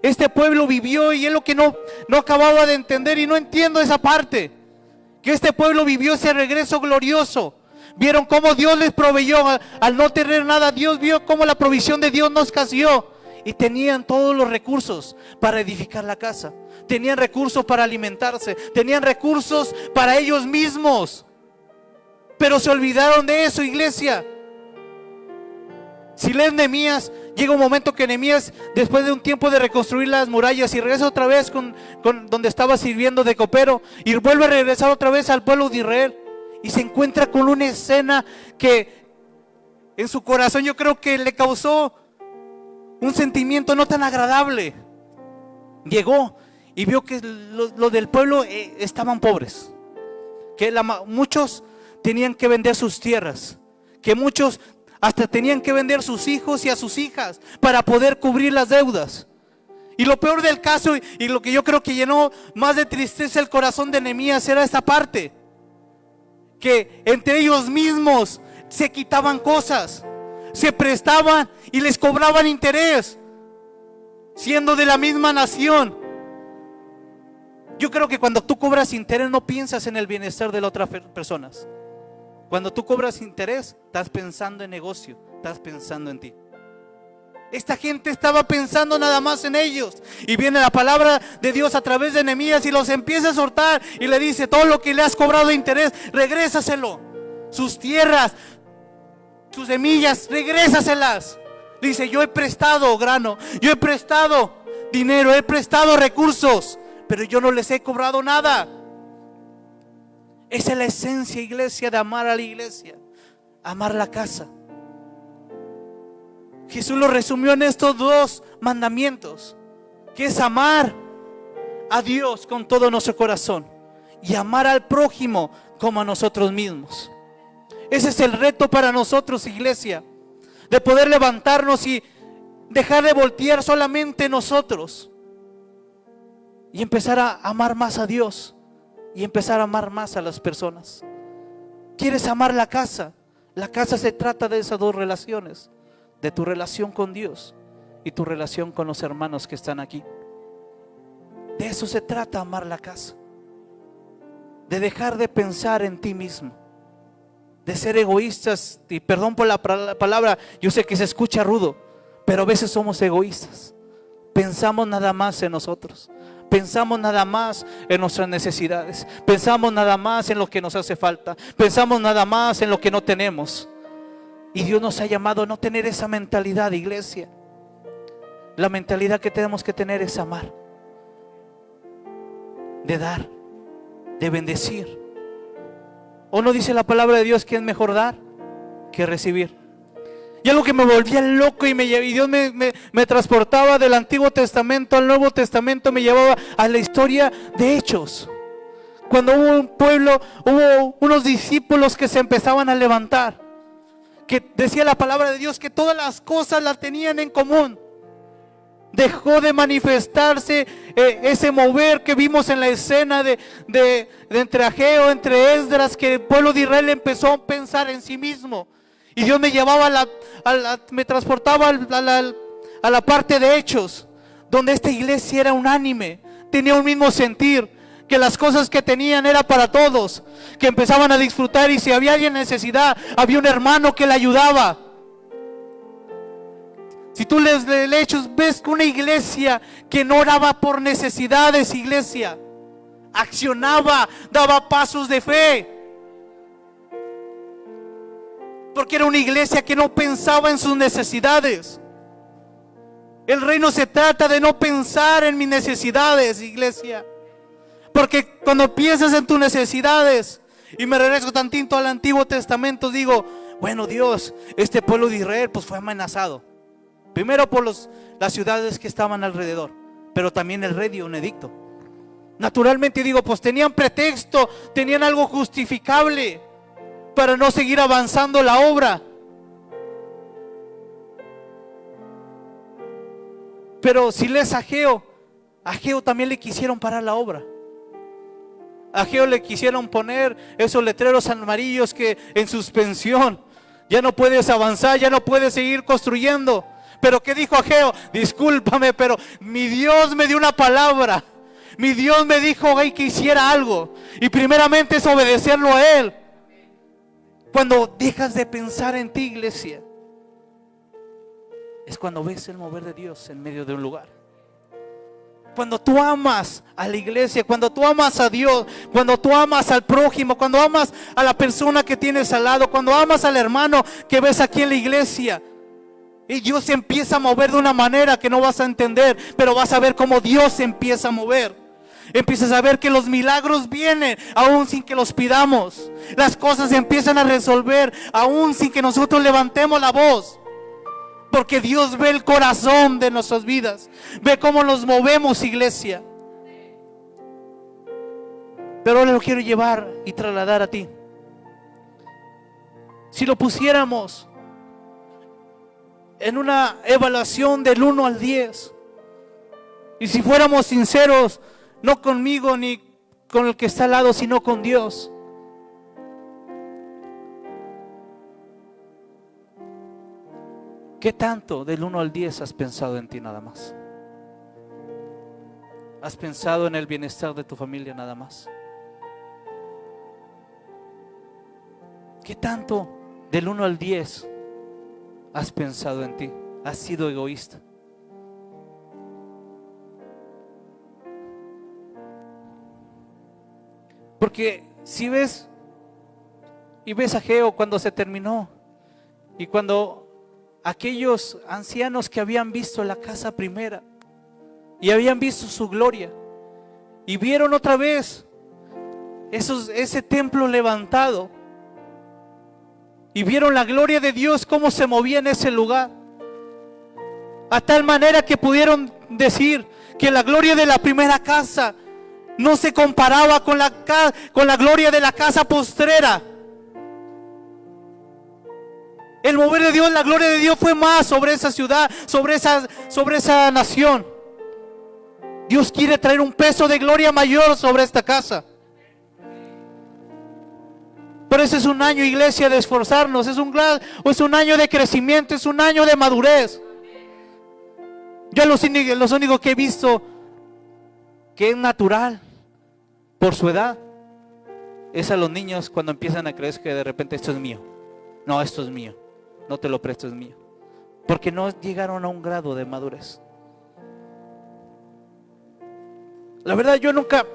Este pueblo vivió, y es lo que no acababa de entender, y no entiendo esa parte, que este pueblo vivió ese regreso glorioso. Vieron cómo Dios les proveyó al no tener nada. Dios vio cómo la provisión de Dios nos casió, y tenían todos los recursos para edificar la casa, tenían recursos para alimentarse, tenían recursos para ellos mismos. Pero se olvidaron de eso, iglesia. Si lees Nehemías, llega un momento que Nehemías, después de un tiempo de reconstruir las murallas, y regresa otra vez con donde estaba sirviendo de copero, y vuelve a regresar otra vez al pueblo de Israel, y se encuentra con una escena que en su corazón yo creo que le causó un sentimiento no tan agradable. Llegó y vio que los del pueblo estaban pobres, que muchos tenían que vender sus tierras, que muchos hasta tenían que vender sus hijos y a sus hijas para poder cubrir las deudas. Y lo peor del caso, y lo que yo creo que llenó más de tristeza el corazón de Nehemías, era esta parte, que entre ellos mismos se quitaban cosas, se prestaban y les cobraban interés, siendo de la misma nación. Yo creo que cuando tú cobras interés no piensas en el bienestar de las otras personas. Cuando tú cobras interés, estás pensando en negocio, estás pensando en ti. Esta gente estaba pensando nada más en ellos. Y viene la palabra de Dios a través de Nehemías y los empieza a soltar y le dice: todo lo que le has cobrado de interés, regrésaselo. Sus tierras, sus semillas, regrésaselas. Dice: yo he prestado grano, yo he prestado dinero, he prestado recursos, pero yo no les he cobrado nada. Esa es la esencia, iglesia, de amar a la iglesia, amar la casa. Jesús lo resumió en estos dos mandamientos, que es amar a Dios con todo nuestro corazón y amar al prójimo como a nosotros mismos. Ese es el reto para nosotros, iglesia, de poder levantarnos y dejar de voltear solamente nosotros y empezar a amar más a Dios y empezar a amar más a las personas. ¿Quieres amar la casa? La casa se trata de esas dos relaciones, de tu relación con Dios y tu relación con los hermanos que están aquí. De eso se trata amar la casa, de dejar de pensar en ti mismo, de ser egoístas. Y perdón por la palabra, yo sé que se escucha rudo, pero a veces somos egoístas. Pensamos nada más en nosotros, pensamos nada más en nuestras necesidades, pensamos nada más en lo que nos hace falta, pensamos nada más en lo que no tenemos. Y Dios nos ha llamado a no tener esa mentalidad, iglesia. La mentalidad que tenemos que tener es amar, de dar, de bendecir. ¿O no dice la palabra de Dios que es mejor dar que recibir? Y algo que me volvía loco y Dios me transportaba del Antiguo Testamento al Nuevo Testamento, me llevaba a la historia de Hechos. Cuando hubo un pueblo, hubo unos discípulos que se empezaban a levantar, que decía la palabra de Dios que todas las cosas las tenían en común. Dejó de manifestarse ese mover que vimos en la escena de entre Ageo, entre Esdras, que el pueblo de Israel empezó a pensar en sí mismo. Y Dios me llevaba me transportaba a la parte de Hechos, donde esta iglesia era unánime, tenía un mismo sentir, que las cosas que tenían era para todos, que empezaban a disfrutar, y si había alguien en necesidad, había un hermano que le ayudaba. Si tú lees Hechos, ves que una iglesia que no oraba por necesidades, iglesia, accionaba, daba pasos de fe. Porque era una iglesia que no pensaba en sus necesidades. El reino se trata de no pensar en mis necesidades, iglesia. Porque cuando piensas en tus necesidades, y me regreso tantito al Antiguo Testamento, digo, bueno, Dios, este pueblo de Israel pues fue amenazado. Primero por las ciudades que estaban alrededor, pero también el rey dio un edicto. Naturalmente digo, pues tenían pretexto, tenían algo justificable para no seguir avanzando la obra. Pero si lees a Ageo también le quisieron parar la obra. A Ageo le quisieron poner esos letreros amarillos que en suspensión. Ya no puedes avanzar, ya no puedes seguir construyendo. Pero ¿qué dijo Ageo? Discúlpame, pero mi Dios me dio una palabra. Mi Dios me dijo que hiciera algo. Y primeramente es obedecerlo a Él. Cuando dejas de pensar en ti, iglesia, es cuando ves el mover de Dios en medio de un lugar. Cuando tú amas a la iglesia, cuando tú amas a Dios, cuando tú amas al prójimo, cuando amas a la persona que tienes al lado, cuando amas al hermano que ves aquí en la iglesia, y Dios se empieza a mover de una manera que no vas a entender, pero vas a ver cómo Dios se empieza a mover. Empiezas a ver que los milagros vienen aún sin que los pidamos. Las cosas se empiezan a resolver aún sin que nosotros levantemos la voz. Porque Dios ve el corazón de nuestras vidas. Ve cómo nos movemos, iglesia. Pero ahora lo quiero llevar y trasladar a ti. Si lo pusiéramos en una evaluación del 1 al 10, y si fuéramos sinceros, no conmigo ni con el que está al lado, sino con Dios, ¿qué tanto del 1 al 10 has pensado en ti nada más? ¿Has pensado en el bienestar de tu familia nada más? ¿Qué tanto del 1 al 10 has pensado en ti? ¿Has sido egoísta? Porque si ves y ves a Ageo cuando se terminó, y cuando aquellos ancianos que habían visto la casa primera y habían visto su gloria y vieron otra vez ese templo levantado y vieron la gloria de Dios cómo se movía en ese lugar, a tal manera que pudieron decir que la gloria de la primera casa no se comparaba con la gloria de la casa postrera. El mover de Dios, la gloria de Dios fue más sobre esa ciudad, sobre esa nación. Dios quiere traer un peso de gloria mayor sobre esta casa. Por eso es un año, iglesia, de esforzarnos. Es un año de crecimiento, es un año de madurez. Yo los únicos que he visto que es natural por su edad es a los niños cuando empiezan a creer que de repente esto es mío. No, esto es mío. No te lo presto, es mío. Porque no llegaron a un grado de madurez. La verdad, yo nunca,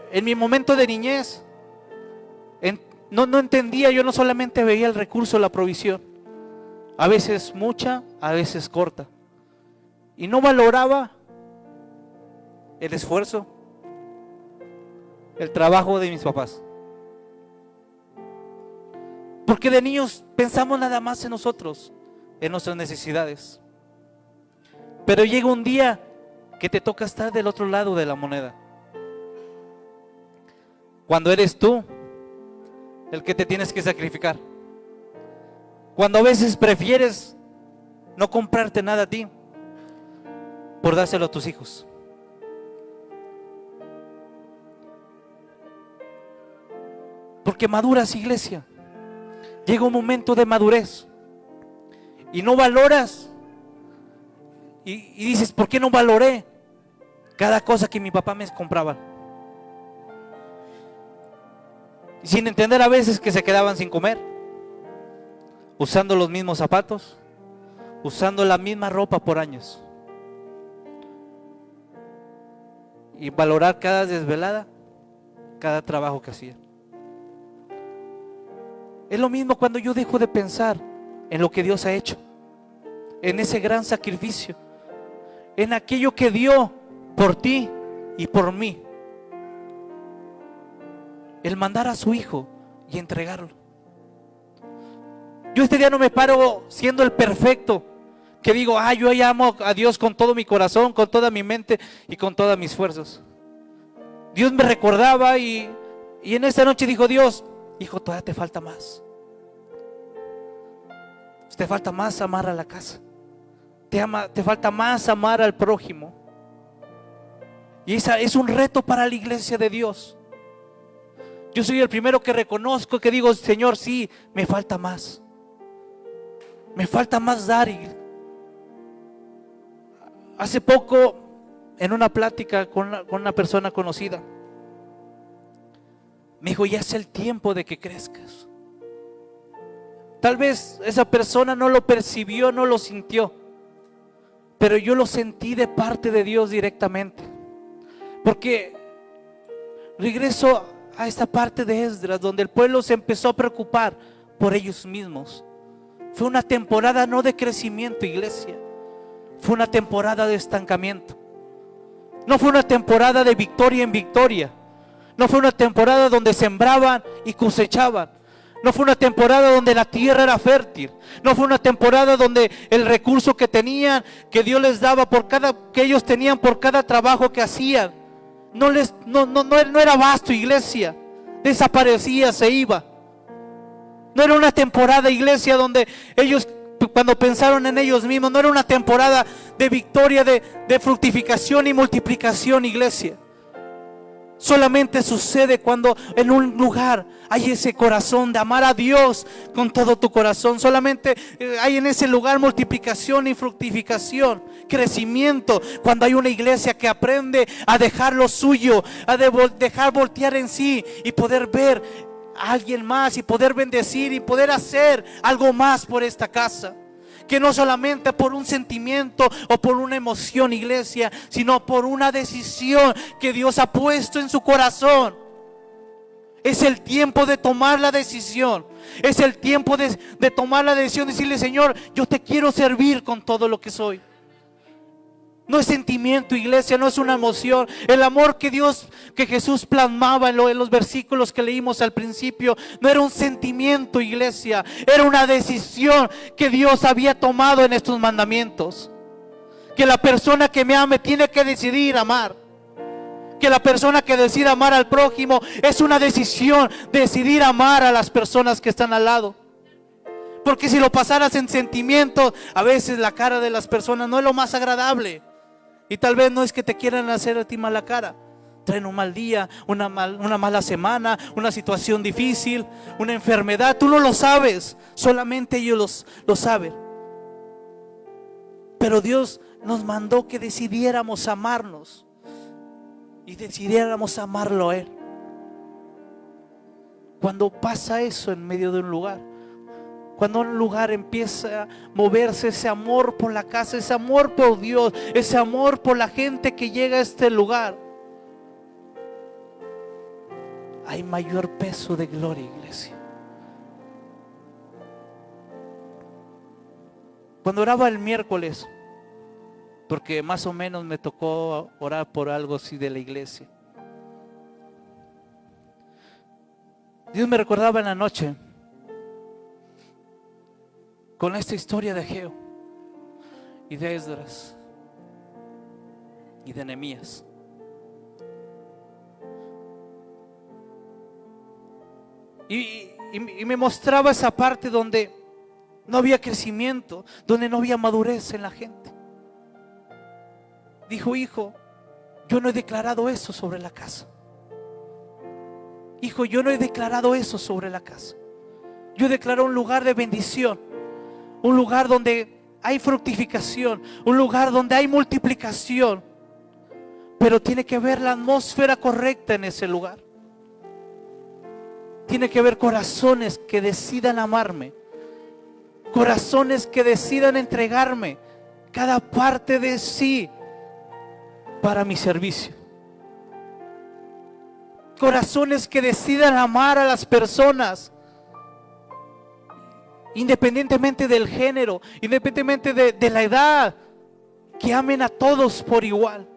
en mi momento de niñez, no entendía. Yo no solamente veía el recurso, la provisión, a veces mucha, a veces corta, y no valoraba el esfuerzo, el trabajo de mis papás. Porque de niños pensamos nada más en nosotros, en nuestras necesidades. Pero llega un día que te toca estar del otro lado de la moneda, cuando eres tú el que te tienes que sacrificar, cuando a veces prefieres no comprarte nada a ti por dárselo a tus hijos. Porque maduras, iglesia. Llega un momento de madurez y no valoras y dices, ¿por qué no valoré cada cosa que mi papá me compraba? Y sin entender a veces que se quedaban sin comer, usando los mismos zapatos, usando la misma ropa por años, y valorar cada desvelada, cada trabajo que hacía. Es lo mismo cuando yo dejo de pensar en lo que Dios ha hecho, en ese gran sacrificio, en aquello que dio por ti y por mí. el mandar a su hijo y entregarlo. Yo este día no me paro siendo el perfecto, que digo, yo amo a Dios con todo mi corazón, con toda mi mente y con todas mis fuerzas. Dios me recordaba y en esta noche dijo Dios, hijo, todavía te falta más. Te falta más amar a la casa. Te falta más amar al prójimo. Y esa es un reto para la iglesia de Dios. Yo soy el primero que reconozco, que digo, Señor, sí, me falta más. Me falta más dar. Hace poco, en una plática con una persona conocida, me dijo, ya es el tiempo de que crezcas. Tal vez esa persona no lo percibió, no lo sintió, pero yo lo sentí de parte de Dios directamente. Porque regreso a esta parte de Esdras, donde el pueblo se empezó a preocupar por ellos mismos. Fue una temporada no de crecimiento, iglesia. Fue una temporada de estancamiento. No fue una temporada de victoria en victoria. No fue una temporada donde sembraban y cosechaban. No fue una temporada donde la tierra era fértil. No fue una temporada donde el recurso que tenían, que Dios les daba que ellos tenían por cada trabajo que hacían, no era vasto, iglesia. Desaparecía, se iba. No era una temporada, iglesia, donde ellos, cuando pensaron en ellos mismos, no era una temporada de victoria, de fructificación y multiplicación, iglesia. Solamente sucede cuando en un lugar hay ese corazón de amar a Dios con todo tu corazón. Solamente hay en ese lugar multiplicación y fructificación, crecimiento. Cuando hay una iglesia que aprende a dejar lo suyo, a dejar voltear en sí y poder ver a alguien más y poder bendecir y poder hacer algo más por esta casa. Que no solamente por un sentimiento o por una emoción, iglesia, sino por una decisión que Dios ha puesto en su corazón. Es el tiempo de tomar la decisión. Es el tiempo de tomar la decisión, decirle, Señor, yo te quiero servir con todo lo que soy. No es sentimiento, iglesia, no es una emoción. El amor que Jesús plasmaba en los versículos que leímos al principio, no era un sentimiento, iglesia. Era una decisión que Dios había tomado en estos mandamientos. Que la persona que me ame tiene que decidir amar. Que la persona que decida amar al prójimo es una decisión, decidir amar a las personas que están al lado. Porque si lo pasaras en sentimientos, a veces la cara de las personas no es lo más agradable. Y tal vez no es que te quieran hacer a ti mala cara. Traen un mal día, una mala semana, una situación difícil, una enfermedad. Tú no lo sabes, solamente ellos lo saben. Pero Dios nos mandó que decidiéramos amarnos y decidiéramos amarlo a Él. Cuando pasa eso en medio de un lugar, cuando en un lugar empieza a moverse ese amor por la casa, ese amor por Dios, ese amor por la gente que llega a este lugar, hay mayor peso de gloria, iglesia. Cuando oraba el miércoles, porque más o menos me tocó orar por algo así de la iglesia, Dios me recordaba en la noche con esta historia de Ageo y de Esdras y de Nehemías. Y me mostraba esa parte donde no había crecimiento, donde no había madurez en la gente. Dijo, hijo, yo no he declarado eso sobre la casa. Hijo, yo no he declarado eso sobre la casa. Yo declaro un lugar de bendición, un lugar donde hay fructificación, un lugar donde hay multiplicación. Pero tiene que haber la atmósfera correcta en ese lugar. Tiene que haber corazones que decidan amarme, corazones que decidan entregarme cada parte de sí para mi servicio. Corazones que decidan amar a las personas, independientemente del género, independientemente de la edad, que amen a todos por igual.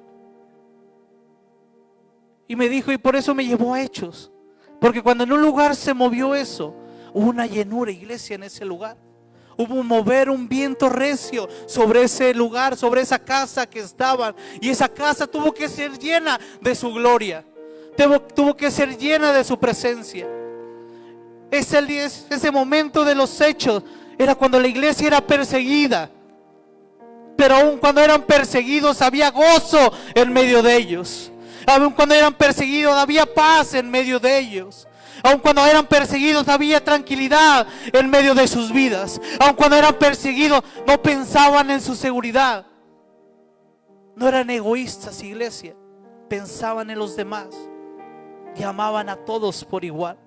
Y me dijo, y por eso me llevó a Hechos, Porque cuando en un lugar se movió eso, hubo una llenura, iglesia, en ese lugar. Hubo un mover, un viento recio sobre ese lugar, sobre esa casa que estaban. Y esa casa tuvo que ser llena de su gloria. Tuvo que ser llena de su presencia. Ese momento de los hechos era cuando la iglesia era perseguida. Pero aun cuando eran perseguidos había gozo en medio de ellos. Aun cuando eran perseguidos había paz en medio de ellos. Aun cuando eran perseguidos había tranquilidad en medio de sus vidas. Aun cuando eran perseguidos no pensaban en su seguridad. No eran egoístas, iglesia. Pensaban en los demás y amaban a todos por igual.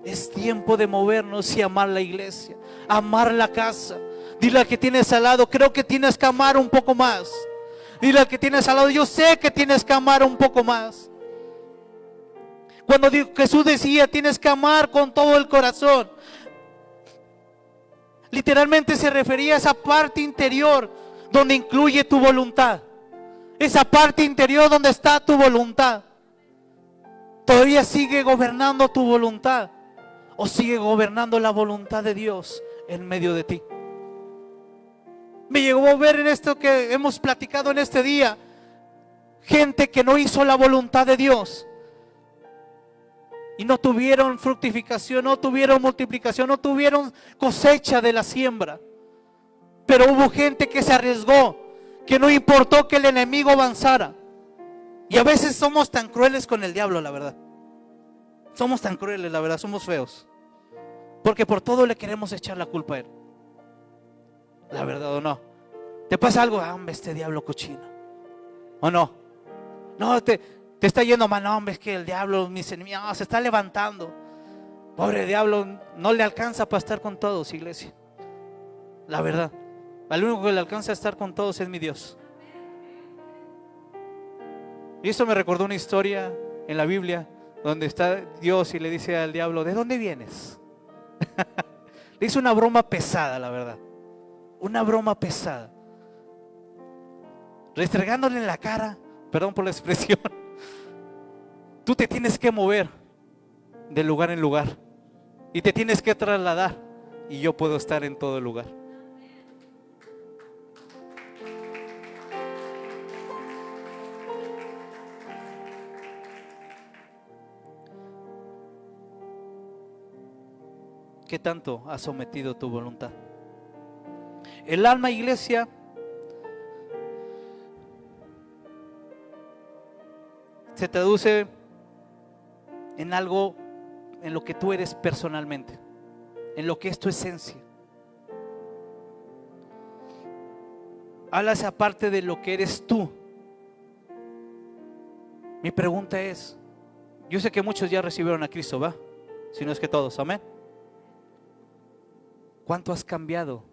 Es tiempo de movernos y amar la iglesia, amar la casa. Dile al que tienes al lado, creo que tienes que amar un poco más. Dile al que tienes al lado, yo sé que tienes que amar un poco más. Cuando Jesús decía, tienes que amar con todo el corazón, literalmente se refería a esa parte interior donde incluye tu voluntad. Esa parte interior donde está tu voluntad. ¿Todavía sigue gobernando tu voluntad? ¿O sigue gobernando la voluntad de Dios en medio de ti? Me llegó a ver en esto que hemos platicado en este día, gente que no hizo la voluntad de Dios y no tuvieron fructificación, no tuvieron multiplicación, no tuvieron cosecha de la siembra. Pero hubo gente que se arriesgó, que no importó que el enemigo avanzara. Y a veces somos tan crueles con el diablo, la verdad. Somos tan crueles, la verdad, somos feos. Porque por todo le queremos echar la culpa a él. La verdad, ¿o no? ¿Te pasa algo? Ah, hombre, este diablo cochino. ¿O no? No, te está yendo mal. No, hombre, es que el diablo, mis enemigos, se está levantando. Pobre diablo, no le alcanza para estar con todos, iglesia. La verdad, al único que le alcanza a estar con todos es mi Dios. Y eso me recordó una historia en la Biblia donde está Dios y le dice al diablo, ¿de dónde vienes? Le hizo una broma pesada, la verdad. Una broma pesada. Restregándole en la cara, perdón por la expresión, tú te tienes que mover de lugar en lugar y te tienes que trasladar y yo puedo estar en todo lugar. ¿Qué tanto has sometido tu voluntad? El alma, iglesia, se traduce en algo en lo que tú eres personalmente, en lo que es tu esencia. Habla esa parte de lo que eres tú. Mi pregunta es, yo sé que muchos ya recibieron a Cristo, ¿va? Si no es que todos, amén. ¿Cuánto has cambiado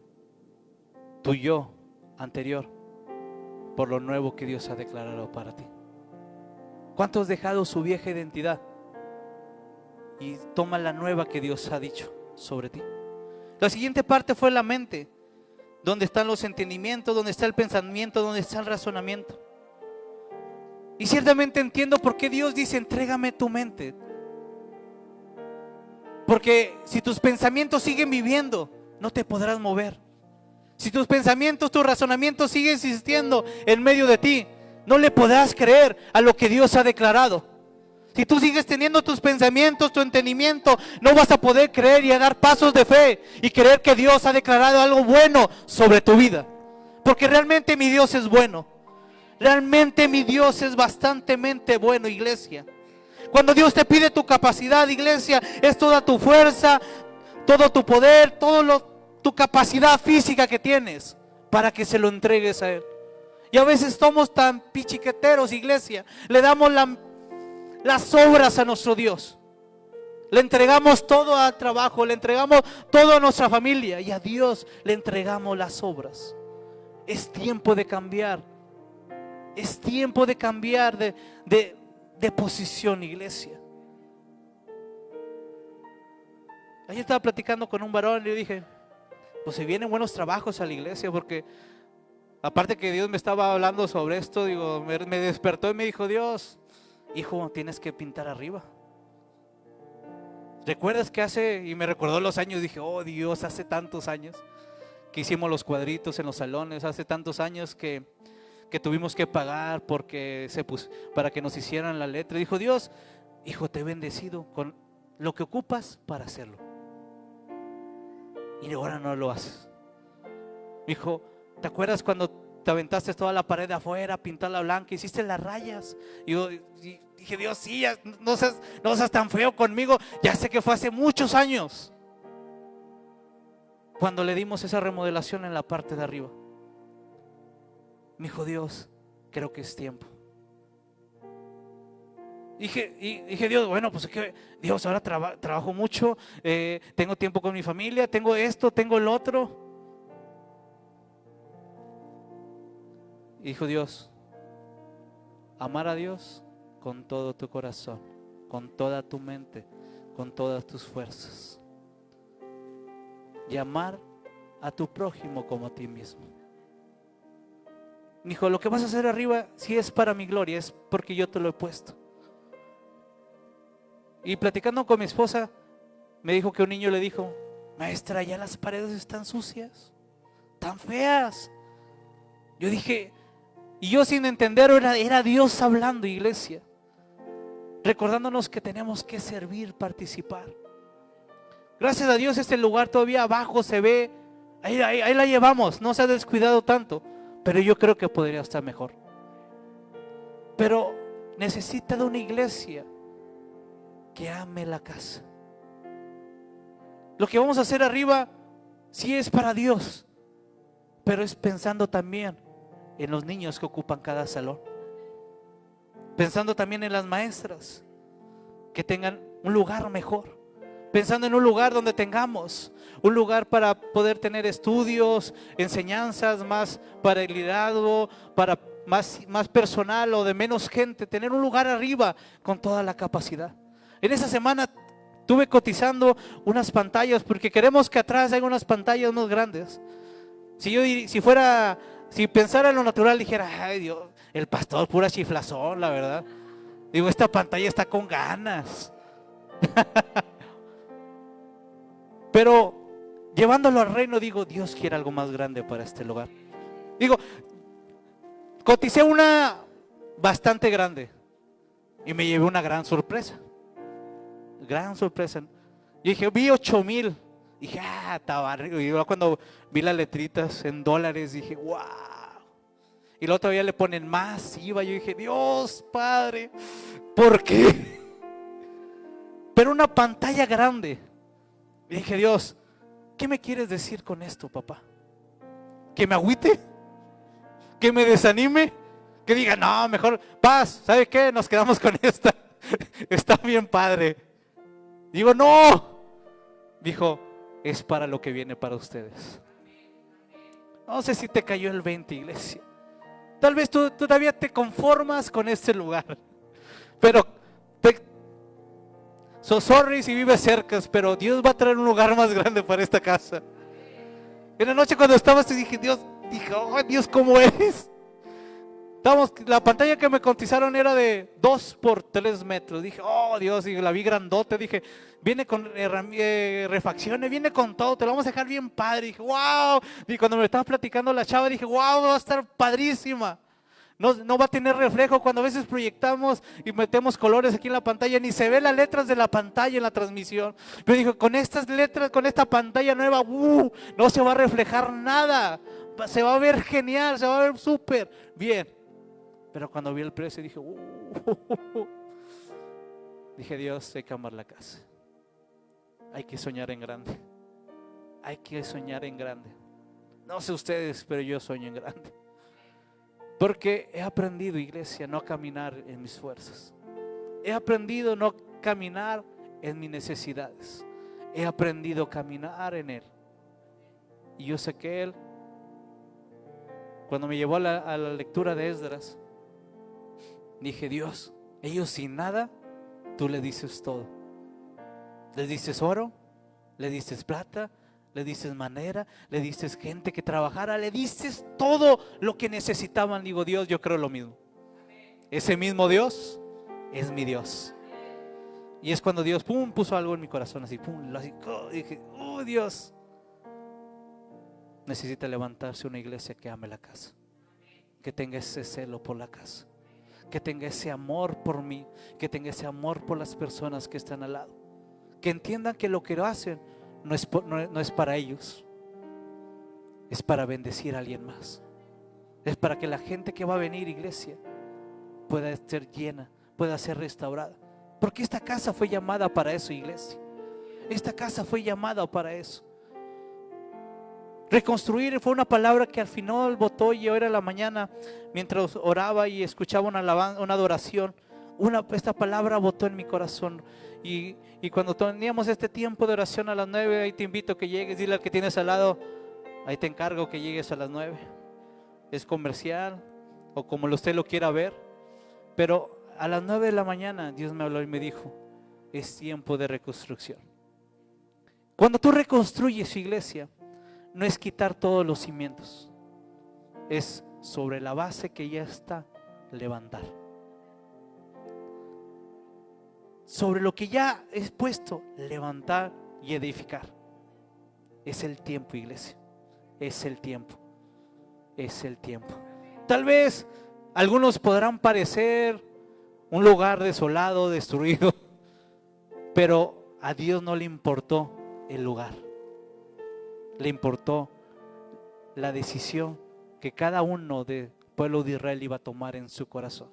tu yo anterior por lo nuevo que Dios ha declarado para ti? ¿Cuánto has dejado su vieja identidad y toma la nueva que Dios ha dicho sobre ti? La siguiente parte fue la mente, donde están los entendimientos, donde está el pensamiento, donde está el razonamiento. Y ciertamente entiendo por qué Dios dice, entrégame tu mente. Porque si tus pensamientos siguen viviendo, no te podrás mover. Si tus pensamientos, tus razonamientos siguen existiendo en medio de ti, no le podrás creer a lo que Dios ha declarado. Si tú sigues teniendo tus pensamientos, tu entendimiento, no vas a poder creer y a dar pasos de fe y creer que Dios ha declarado algo bueno sobre tu vida. Porque realmente mi Dios es bueno. Realmente mi Dios es bastantemente bueno, iglesia. Cuando Dios te pide tu capacidad, iglesia, es toda tu fuerza, todo tu poder, tu capacidad física que tienes para que se lo entregues a Él. Y a veces somos tan pichiqueteros, iglesia, le damos las obras a nuestro Dios. Le entregamos todo al trabajo, le entregamos todo a nuestra familia y a Dios le entregamos las obras. Es tiempo de cambiar. Es tiempo de cambiar de posición, iglesia. Ayer estaba platicando con un varón y le dije, pues se vienen buenos trabajos a la iglesia, porque aparte que Dios me estaba hablando sobre esto, digo, me despertó y me dijo, Dios, hijo, tienes que pintar arriba. ¿Recuerdas que hace, y me recordó los años, dije, oh Dios, hace tantos años que hicimos los cuadritos en los salones, hace tantos años que tuvimos que pagar porque para que nos hicieran la letra? Dijo Dios, hijo, te he bendecido con lo que ocupas para hacerlo, y ahora no lo haces. Hijo, ¿te acuerdas cuando te aventaste toda la pared de afuera, pintarla blanca, hiciste las rayas? Y yo dije, Dios, sí, ya, no seas tan feo conmigo. Ya sé que fue hace muchos años cuando le dimos esa remodelación en la parte de arriba. Me dijo Dios, creo que es tiempo. Dije Dios, bueno, pues es que Dios, ahora trabajo mucho, tengo tiempo con mi familia, tengo esto, tengo el otro. Y dijo Dios, amar a Dios con todo tu corazón, con toda tu mente, con todas tus fuerzas, y amar a tu prójimo como a ti mismo. Me dijo, lo que vas a hacer arriba, si es para mi gloria, es porque yo te lo he puesto. Y platicando con mi esposa, me dijo que un niño le dijo, maestra, ya las paredes están sucias, tan feas. Yo dije, y yo sin entender, era Dios hablando, iglesia, recordándonos que tenemos que servir, participar. Gracias a Dios este lugar todavía abajo se ve, ahí la llevamos, no se ha descuidado tanto, pero yo creo que podría estar mejor. Pero necesita de una iglesia que ame la casa. Lo que vamos a hacer arriba sí es para Dios, pero es pensando también en los niños que ocupan cada salón, pensando también en las maestras que tengan un lugar mejor, pensando en un lugar donde tengamos un lugar para poder tener estudios, enseñanzas, más para el liderazgo, para más personal o de menos gente, tener un lugar arriba con toda la capacidad. En esa semana estuve cotizando unas pantallas porque queremos que atrás haya unas pantallas más grandes. Si pensara en lo natural, dijera, ay Dios, el pastor pura chiflazón, la verdad. Digo, esta pantalla está con ganas. Pero llevándolo al reino, digo, Dios quiere algo más grande para este lugar. Digo, coticé una bastante grande y me llevé una gran sorpresa. Gran sorpresa. Yo dije, vi 8,000. Dije, estaba arriba. Y cuando vi las letritas en dólares, dije, wow. Y luego todavía le ponen más IVA. Yo dije, Dios Padre, ¿por qué? Pero una pantalla grande. Y dije, Dios, ¿qué me quieres decir con esto, papá? ¿Que me agüite? ¿Que me desanime? Que diga, no, mejor, paz, ¿sabe qué? Nos quedamos con esta. Está bien padre. Digo, no. Dijo, es para lo que viene para ustedes. No sé si te cayó el 20, iglesia. Tal vez tú todavía te conformas con este lugar, pero sorry si vives cerca, pero Dios va a traer un lugar más grande para esta casa. En la noche cuando estabas dije, oh Dios, ¿cómo eres? La pantalla que me cotizaron era de 2 por 3 metros. Dije, oh Dios, y la vi grandote. Dije, viene con refacciones, viene con todo, te lo vamos a dejar bien padre. Dije, wow. Y cuando me estaba platicando la chava, dije, wow, va a estar padrísima. No va a tener reflejo. Cuando a veces proyectamos y metemos colores aquí en la pantalla, ni se ven las letras de la pantalla en la transmisión. Pero dijo, con estas letras, con esta pantalla nueva, no se va a reflejar nada. Se va a ver genial, se va a ver súper bien. Pero cuando vi el precio dije, dije, Dios, hay que amar la casa. Hay que soñar en grande. Hay que soñar en grande. No sé ustedes, pero yo sueño en grande. Porque he aprendido, iglesia, no a caminar en mis fuerzas. He aprendido no caminar en mis necesidades. He aprendido a caminar en Él. Y yo sé que Él, cuando me llevó a la lectura de Esdras, dije, Dios, ellos sin nada, tú le dices todo. Les dices oro, le dices plata, le dices manera, le dices gente que trabajara, le dices todo lo que necesitaban. Digo, Dios, yo creo lo mismo. Ese mismo Dios es mi Dios. Y es cuando Dios, pum, puso algo en mi corazón, así, pum, así, dije, oh Dios, necesita levantarse una iglesia que ame la casa, que tenga ese celo por la casa, que tenga ese amor por mí, que tenga ese amor por las personas que están al lado, que entiendan que lo que hacen no es para ellos, es para bendecir a alguien más, es para que la gente que va a venir, iglesia, pueda ser llena, pueda ser restaurada. Porque esta casa fue llamada para eso, iglesia. Esta casa fue llamada para eso. Reconstruir fue una palabra que al final botó. Y ahora en la mañana, mientras oraba y escuchaba una adoración, esta palabra botó en mi corazón. Y cuando teníamos este tiempo de oración a las 9, ahí te invito a que llegues. Dile al que tienes al lado, ahí te encargo que llegues a las 9. Es comercial o como usted lo quiera ver, pero a las 9 de la mañana Dios me habló y me dijo, es tiempo de reconstrucción. Cuando tú reconstruyes, iglesia, no es quitar todos los cimientos, es sobre la base que ya está, levantar. Sobre lo que ya es puesto, levantar y edificar. Es el tiempo, iglesia, es el tiempo, es el tiempo. Tal vez algunos podrán parecer un lugar desolado, destruido, pero a Dios no le importó el lugar, le importó la decisión que cada uno del pueblo de Israel iba a tomar en su corazón,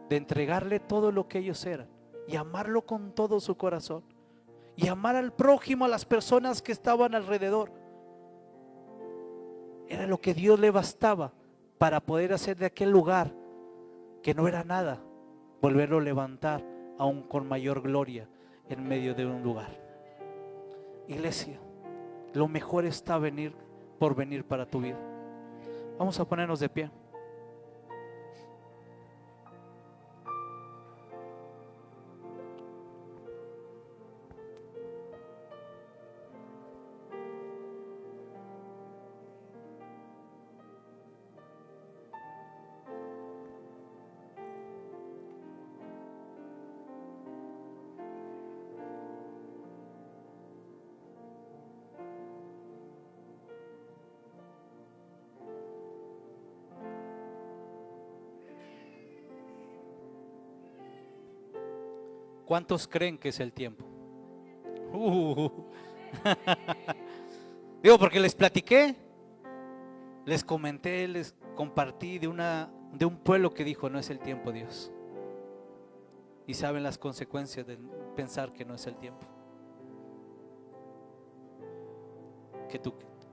de entregarle todo lo que ellos eran y amarlo con todo su corazón y amar al prójimo, a las personas que estaban alrededor. Era lo que Dios le bastaba para poder hacer de aquel lugar que no era nada, volverlo a levantar aún con mayor gloria en medio de un lugar. Iglesia, lo mejor está por venir para tu vida. Vamos a ponernos de pie. ¿Cuántos creen que es el tiempo? Digo, porque les platiqué, les comenté, les compartí de un pueblo que dijo, no es el tiempo, Dios. Y saben las consecuencias de pensar que no es el tiempo.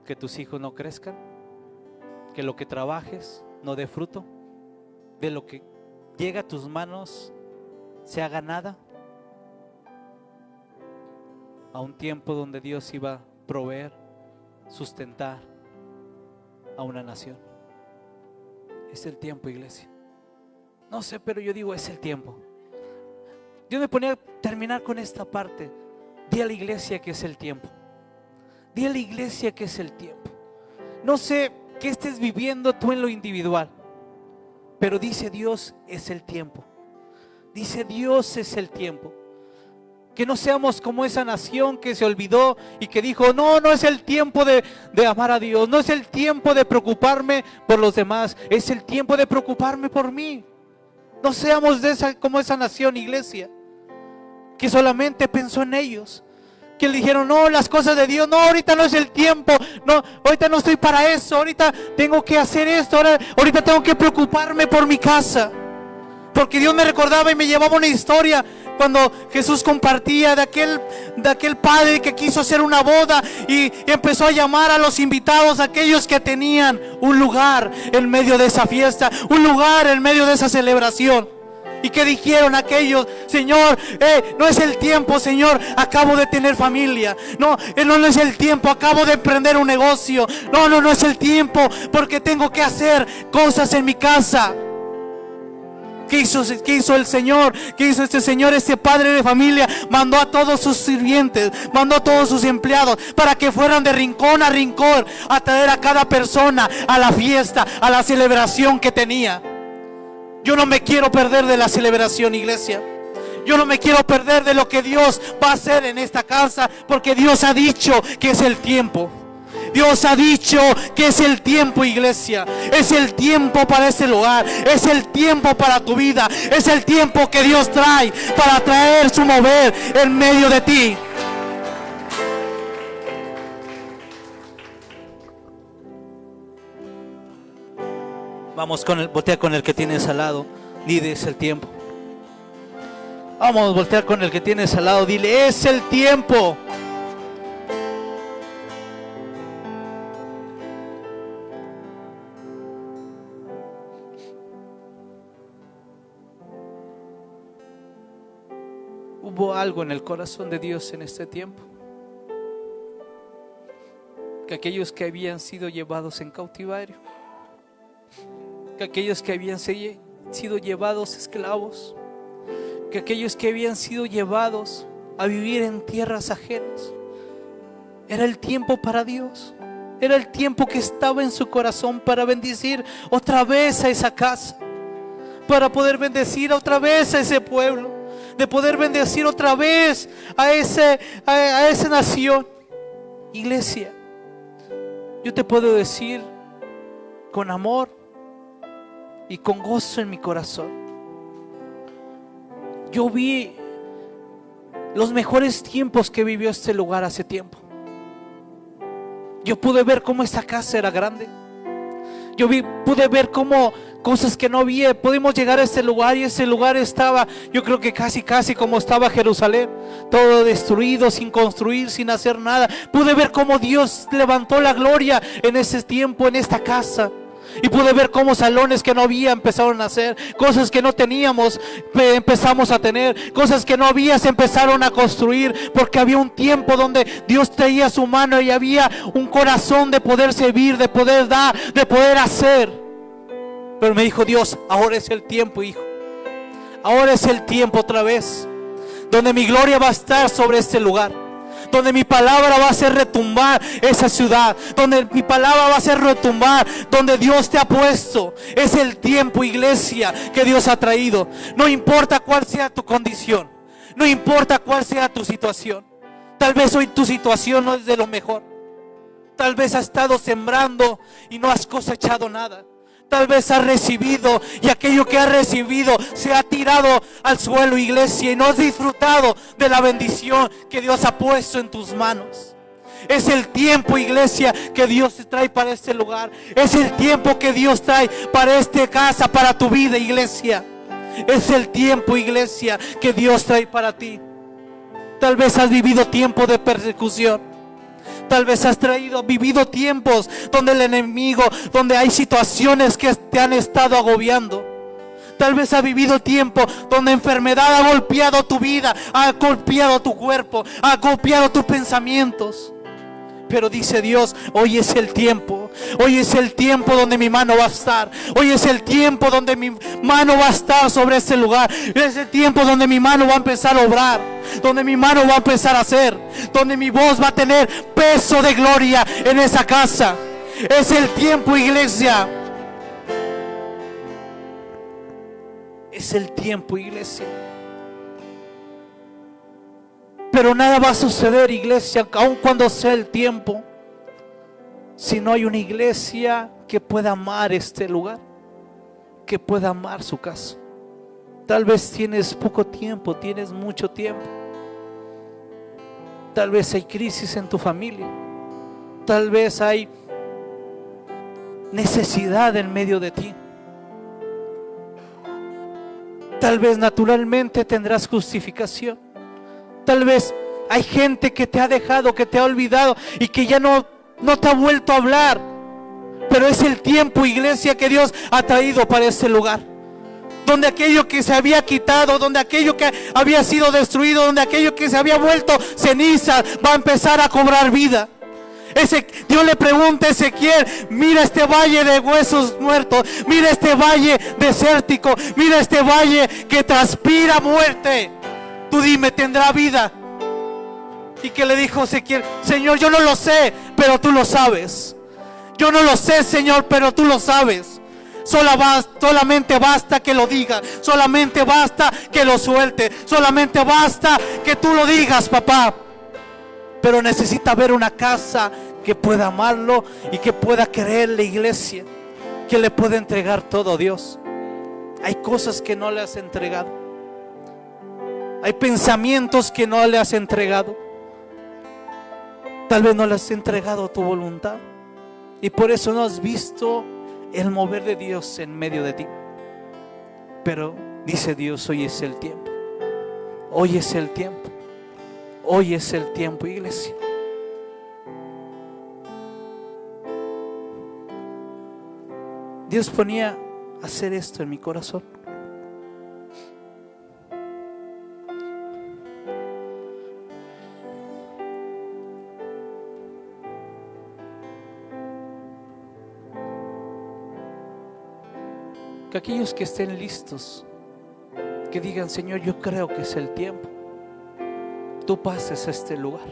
Que tus hijos no crezcan, que lo que trabajes no dé fruto, de lo que llega a tus manos se haga nada. A un tiempo donde Dios iba a proveer, sustentar a una nación. Es el tiempo, iglesia. No sé, pero yo digo, es el tiempo. Yo me ponía a terminar con esta parte. Di a la iglesia que es el tiempo. Di a la iglesia que es el tiempo. No sé qué estés viviendo tú en lo individual, pero dice Dios, es el tiempo. Dice Dios, es el tiempo. Que no seamos como esa nación que se olvidó y que dijo, no es el tiempo de amar a Dios, no es el tiempo de preocuparme por los demás, es el tiempo de preocuparme por mí. No seamos como esa nación, iglesia, que solamente pensó en ellos, que le dijeron, no, las cosas de Dios, no, ahorita no es el tiempo, no, ahorita no estoy para eso, ahorita tengo que hacer esto, ahorita tengo que preocuparme por mi casa. Porque Dios me recordaba y me llevaba una historia cuando Jesús compartía de aquel padre que quiso hacer una boda y empezó a llamar a los invitados, aquellos que tenían un lugar en medio de esa fiesta, un lugar en medio de esa celebración. Y que dijeron aquellos, Señor, no es el tiempo, Señor, acabo de tener familia. No es el tiempo, acabo de emprender un negocio. No es el tiempo, porque tengo que hacer cosas en mi casa. ¿Qué hizo el Señor? ¿Qué hizo este Señor, este padre de familia? Mandó a todos sus sirvientes, mandó a todos sus empleados para que fueran de rincón a rincón a traer a cada persona a la fiesta, a la celebración que tenía. Yo no me quiero perder de la celebración, iglesia. Yo no me quiero perder de lo que Dios va a hacer en esta casa, porque Dios ha dicho que es el tiempo. Dios ha dicho que es el tiempo, iglesia. Es el tiempo para ese lugar. Es el tiempo para tu vida. Es el tiempo que Dios trae para traer su mover en medio de ti. Vamos con el, voltea con el que tienes al lado. Dile, es el tiempo. Vamos a voltear con el que tienes al lado. Dile, es el tiempo. Hubo algo en el corazón de Dios en este tiempo. Que aquellos que habían sido llevados en cautiverio, que aquellos que habían sido llevados esclavos, que aquellos que habían sido llevados a vivir en tierras ajenas, era el tiempo para Dios. Era el tiempo que estaba en su corazón para bendecir otra vez a esa casa, para poder bendecir otra vez a ese pueblo, de poder bendecir otra vez a esa nación. Iglesia, yo te puedo decir con amor y con gozo en mi corazón, yo vi los mejores tiempos que vivió este lugar hace tiempo. Yo pude ver cómo esta casa era grande. Pude ver cómo cosas que no había. Pudimos llegar a este lugar y ese lugar estaba, yo creo que casi como estaba Jerusalén, todo destruido, sin construir, sin hacer nada. Pude ver cómo Dios levantó la gloria en ese tiempo, en esta casa. Y pude ver cómo salones que no había empezaron a hacer, cosas que no teníamos empezamos a tener, cosas que no había se empezaron a construir, porque había un tiempo donde Dios traía su mano y había un corazón de poder servir, de poder dar, de poder hacer. Pero me dijo Dios, ahora es el tiempo, hijo. Ahora es el tiempo otra vez, donde mi gloria va a estar sobre este lugar, donde mi palabra va a hacer retumbar esa ciudad, donde mi palabra va a hacer retumbar donde Dios te ha puesto. Es el tiempo, iglesia, que Dios ha traído. No importa cuál sea tu condición, no importa cuál sea tu situación. Tal vez hoy tu situación no es de lo mejor. Tal vez has estado sembrando y no has cosechado nada. Tal vez has recibido y aquello que has recibido se ha tirado al suelo, iglesia, y no has disfrutado de la bendición que Dios ha puesto en tus manos. Es el tiempo, iglesia, que Dios te trae para este lugar. Es el tiempo que Dios trae para esta casa, para tu vida, iglesia. Es el tiempo, iglesia, que Dios trae para ti. Tal vez has vivido tiempo de persecución. Tal vez has vivido tiempos donde el enemigo, donde hay situaciones que te han estado agobiando. Tal vez has vivido tiempo donde enfermedad ha golpeado tu vida, ha golpeado tu cuerpo, ha golpeado tus pensamientos. Pero dice Dios, hoy es el tiempo. Hoy es el tiempo donde mi mano va a estar. Hoy es el tiempo donde mi mano va a estar sobre este lugar. Es el tiempo donde mi mano va a empezar a obrar, donde mi mano va a empezar a hacer, donde mi voz va a tener peso de gloria en esa casa. Es el tiempo, iglesia. Es el tiempo, iglesia. Pero nada va a suceder, iglesia, aun cuando sea el tiempo, si no hay una iglesia que pueda amar este lugar, que pueda amar su casa. Tal vez tienes poco tiempo, tienes mucho tiempo. Tal vez hay crisis en tu familia. Tal vez hay necesidad en medio de ti. Tal vez naturalmente tendrás justificación. Tal vez hay gente que te ha dejado, que te ha olvidado y que ya no te ha vuelto a hablar. Pero es el tiempo, iglesia, que Dios ha traído para este lugar. Donde aquello que se había quitado, donde aquello que había sido destruido, donde aquello que se había vuelto ceniza, va a empezar a cobrar vida. Dios le pregunta a Ezequiel, mira este valle de huesos muertos, mira este valle desértico, mira este valle que transpira muerte. Tú dime, ¿tendrá vida? Y que le dijo Ezequiel, Señor, yo no lo sé, pero tú lo sabes. Yo no lo sé, Señor, pero tú lo sabes. Solamente basta que lo diga, solamente basta que lo suelte, solamente basta que tú lo digas, papá. Pero necesita ver una casa que pueda amarlo y que pueda querer la iglesia, que le pueda entregar todo a Dios. Hay cosas que no le has entregado, hay pensamientos que no le has entregado. Tal vez no le has entregado tu voluntad y por eso no has visto el mover de Dios en medio de ti. Pero dice Dios, hoy es el tiempo. Hoy es el tiempo. Hoy es el tiempo, iglesia. Dios ponía a hacer esto en mi corazón. Que aquellos que estén listos, que digan, Señor, yo creo que es el tiempo, tú pases a este lugar.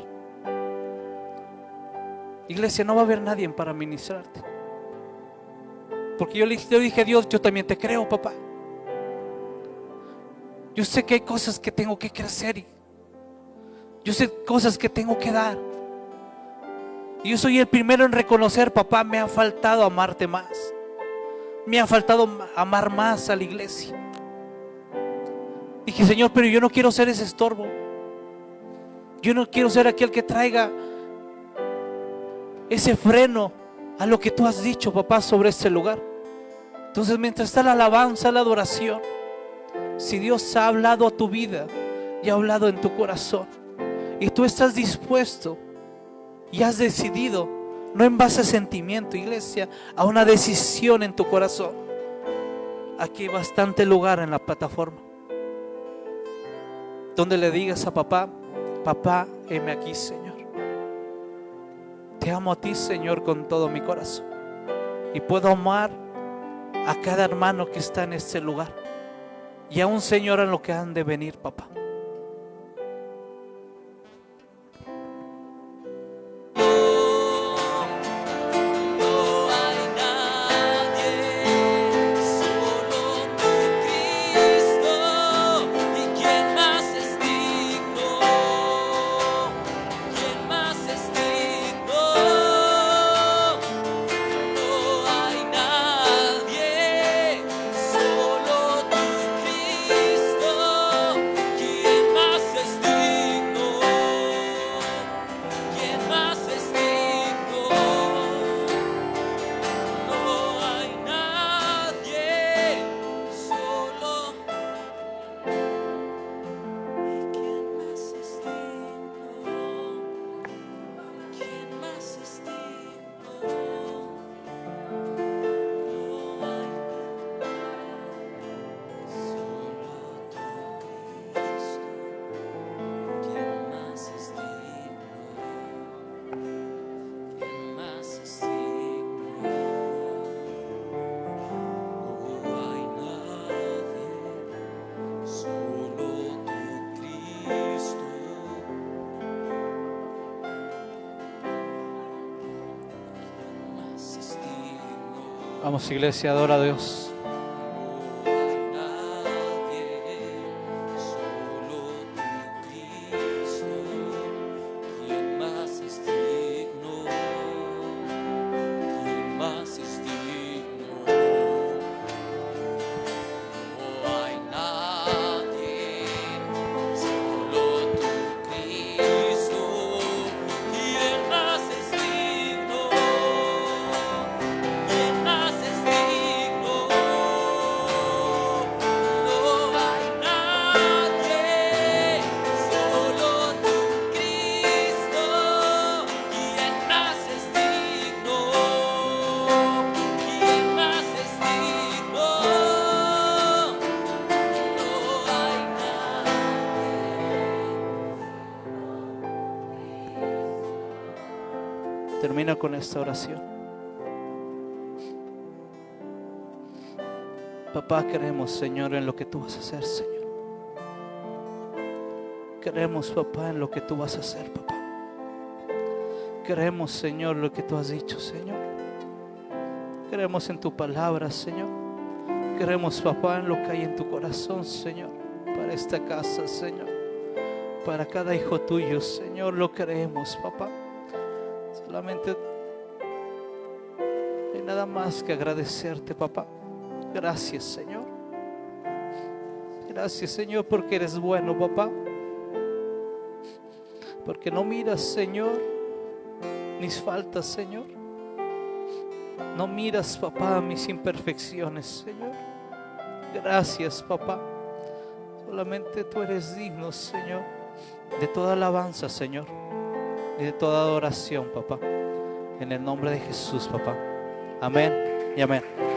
Iglesia, no va a haber nadie para ministrarte, porque yo dije a Dios, yo también te creo, papá. Yo sé que hay cosas que tengo que crecer, yo sé cosas que tengo que dar, y yo soy el primero en reconocer, papá, me ha faltado amarte más. Me ha faltado amar más a la iglesia. Dije, Señor, pero yo no quiero ser ese estorbo. Yo no quiero ser aquel que traiga ese freno a lo que tú has dicho, papá, sobre este lugar. Entonces, mientras está la alabanza, la adoración, si Dios ha hablado a tu vida y ha hablado en tu corazón, y tú estás dispuesto y has decidido, no en base a sentimiento, iglesia, a una decisión en tu corazón. Aquí hay bastante lugar en la plataforma donde le digas a papá, papá, heme aquí, Señor. Te amo a ti, Señor, con todo mi corazón. Y puedo amar a cada hermano que está en este lugar. Y aún, Señor, a lo que han de venir, papá. Vamos, iglesia, adora a Dios. Termina con esta oración. Papá, creemos, Señor, en lo que tú vas a hacer, Señor. Creemos, papá, en lo que tú vas a hacer, papá. Creemos, Señor, lo que tú has dicho, Señor. Creemos en tu palabra, Señor. Queremos, papá, en lo que hay en tu corazón, Señor, para esta casa, Señor, para cada hijo tuyo, Señor, lo queremos, papá. Solamente hay nada más que agradecerte, papá. Gracias, Señor. Gracias, Señor, porque eres bueno, papá. Porque no miras, Señor, mis faltas, Señor. No miras, papá, mis imperfecciones, Señor. Gracias, papá. Solamente tú eres digno, Señor, de toda alabanza, Señor, y de toda adoración, papá. En el nombre de Jesús, papá. Amén y amén.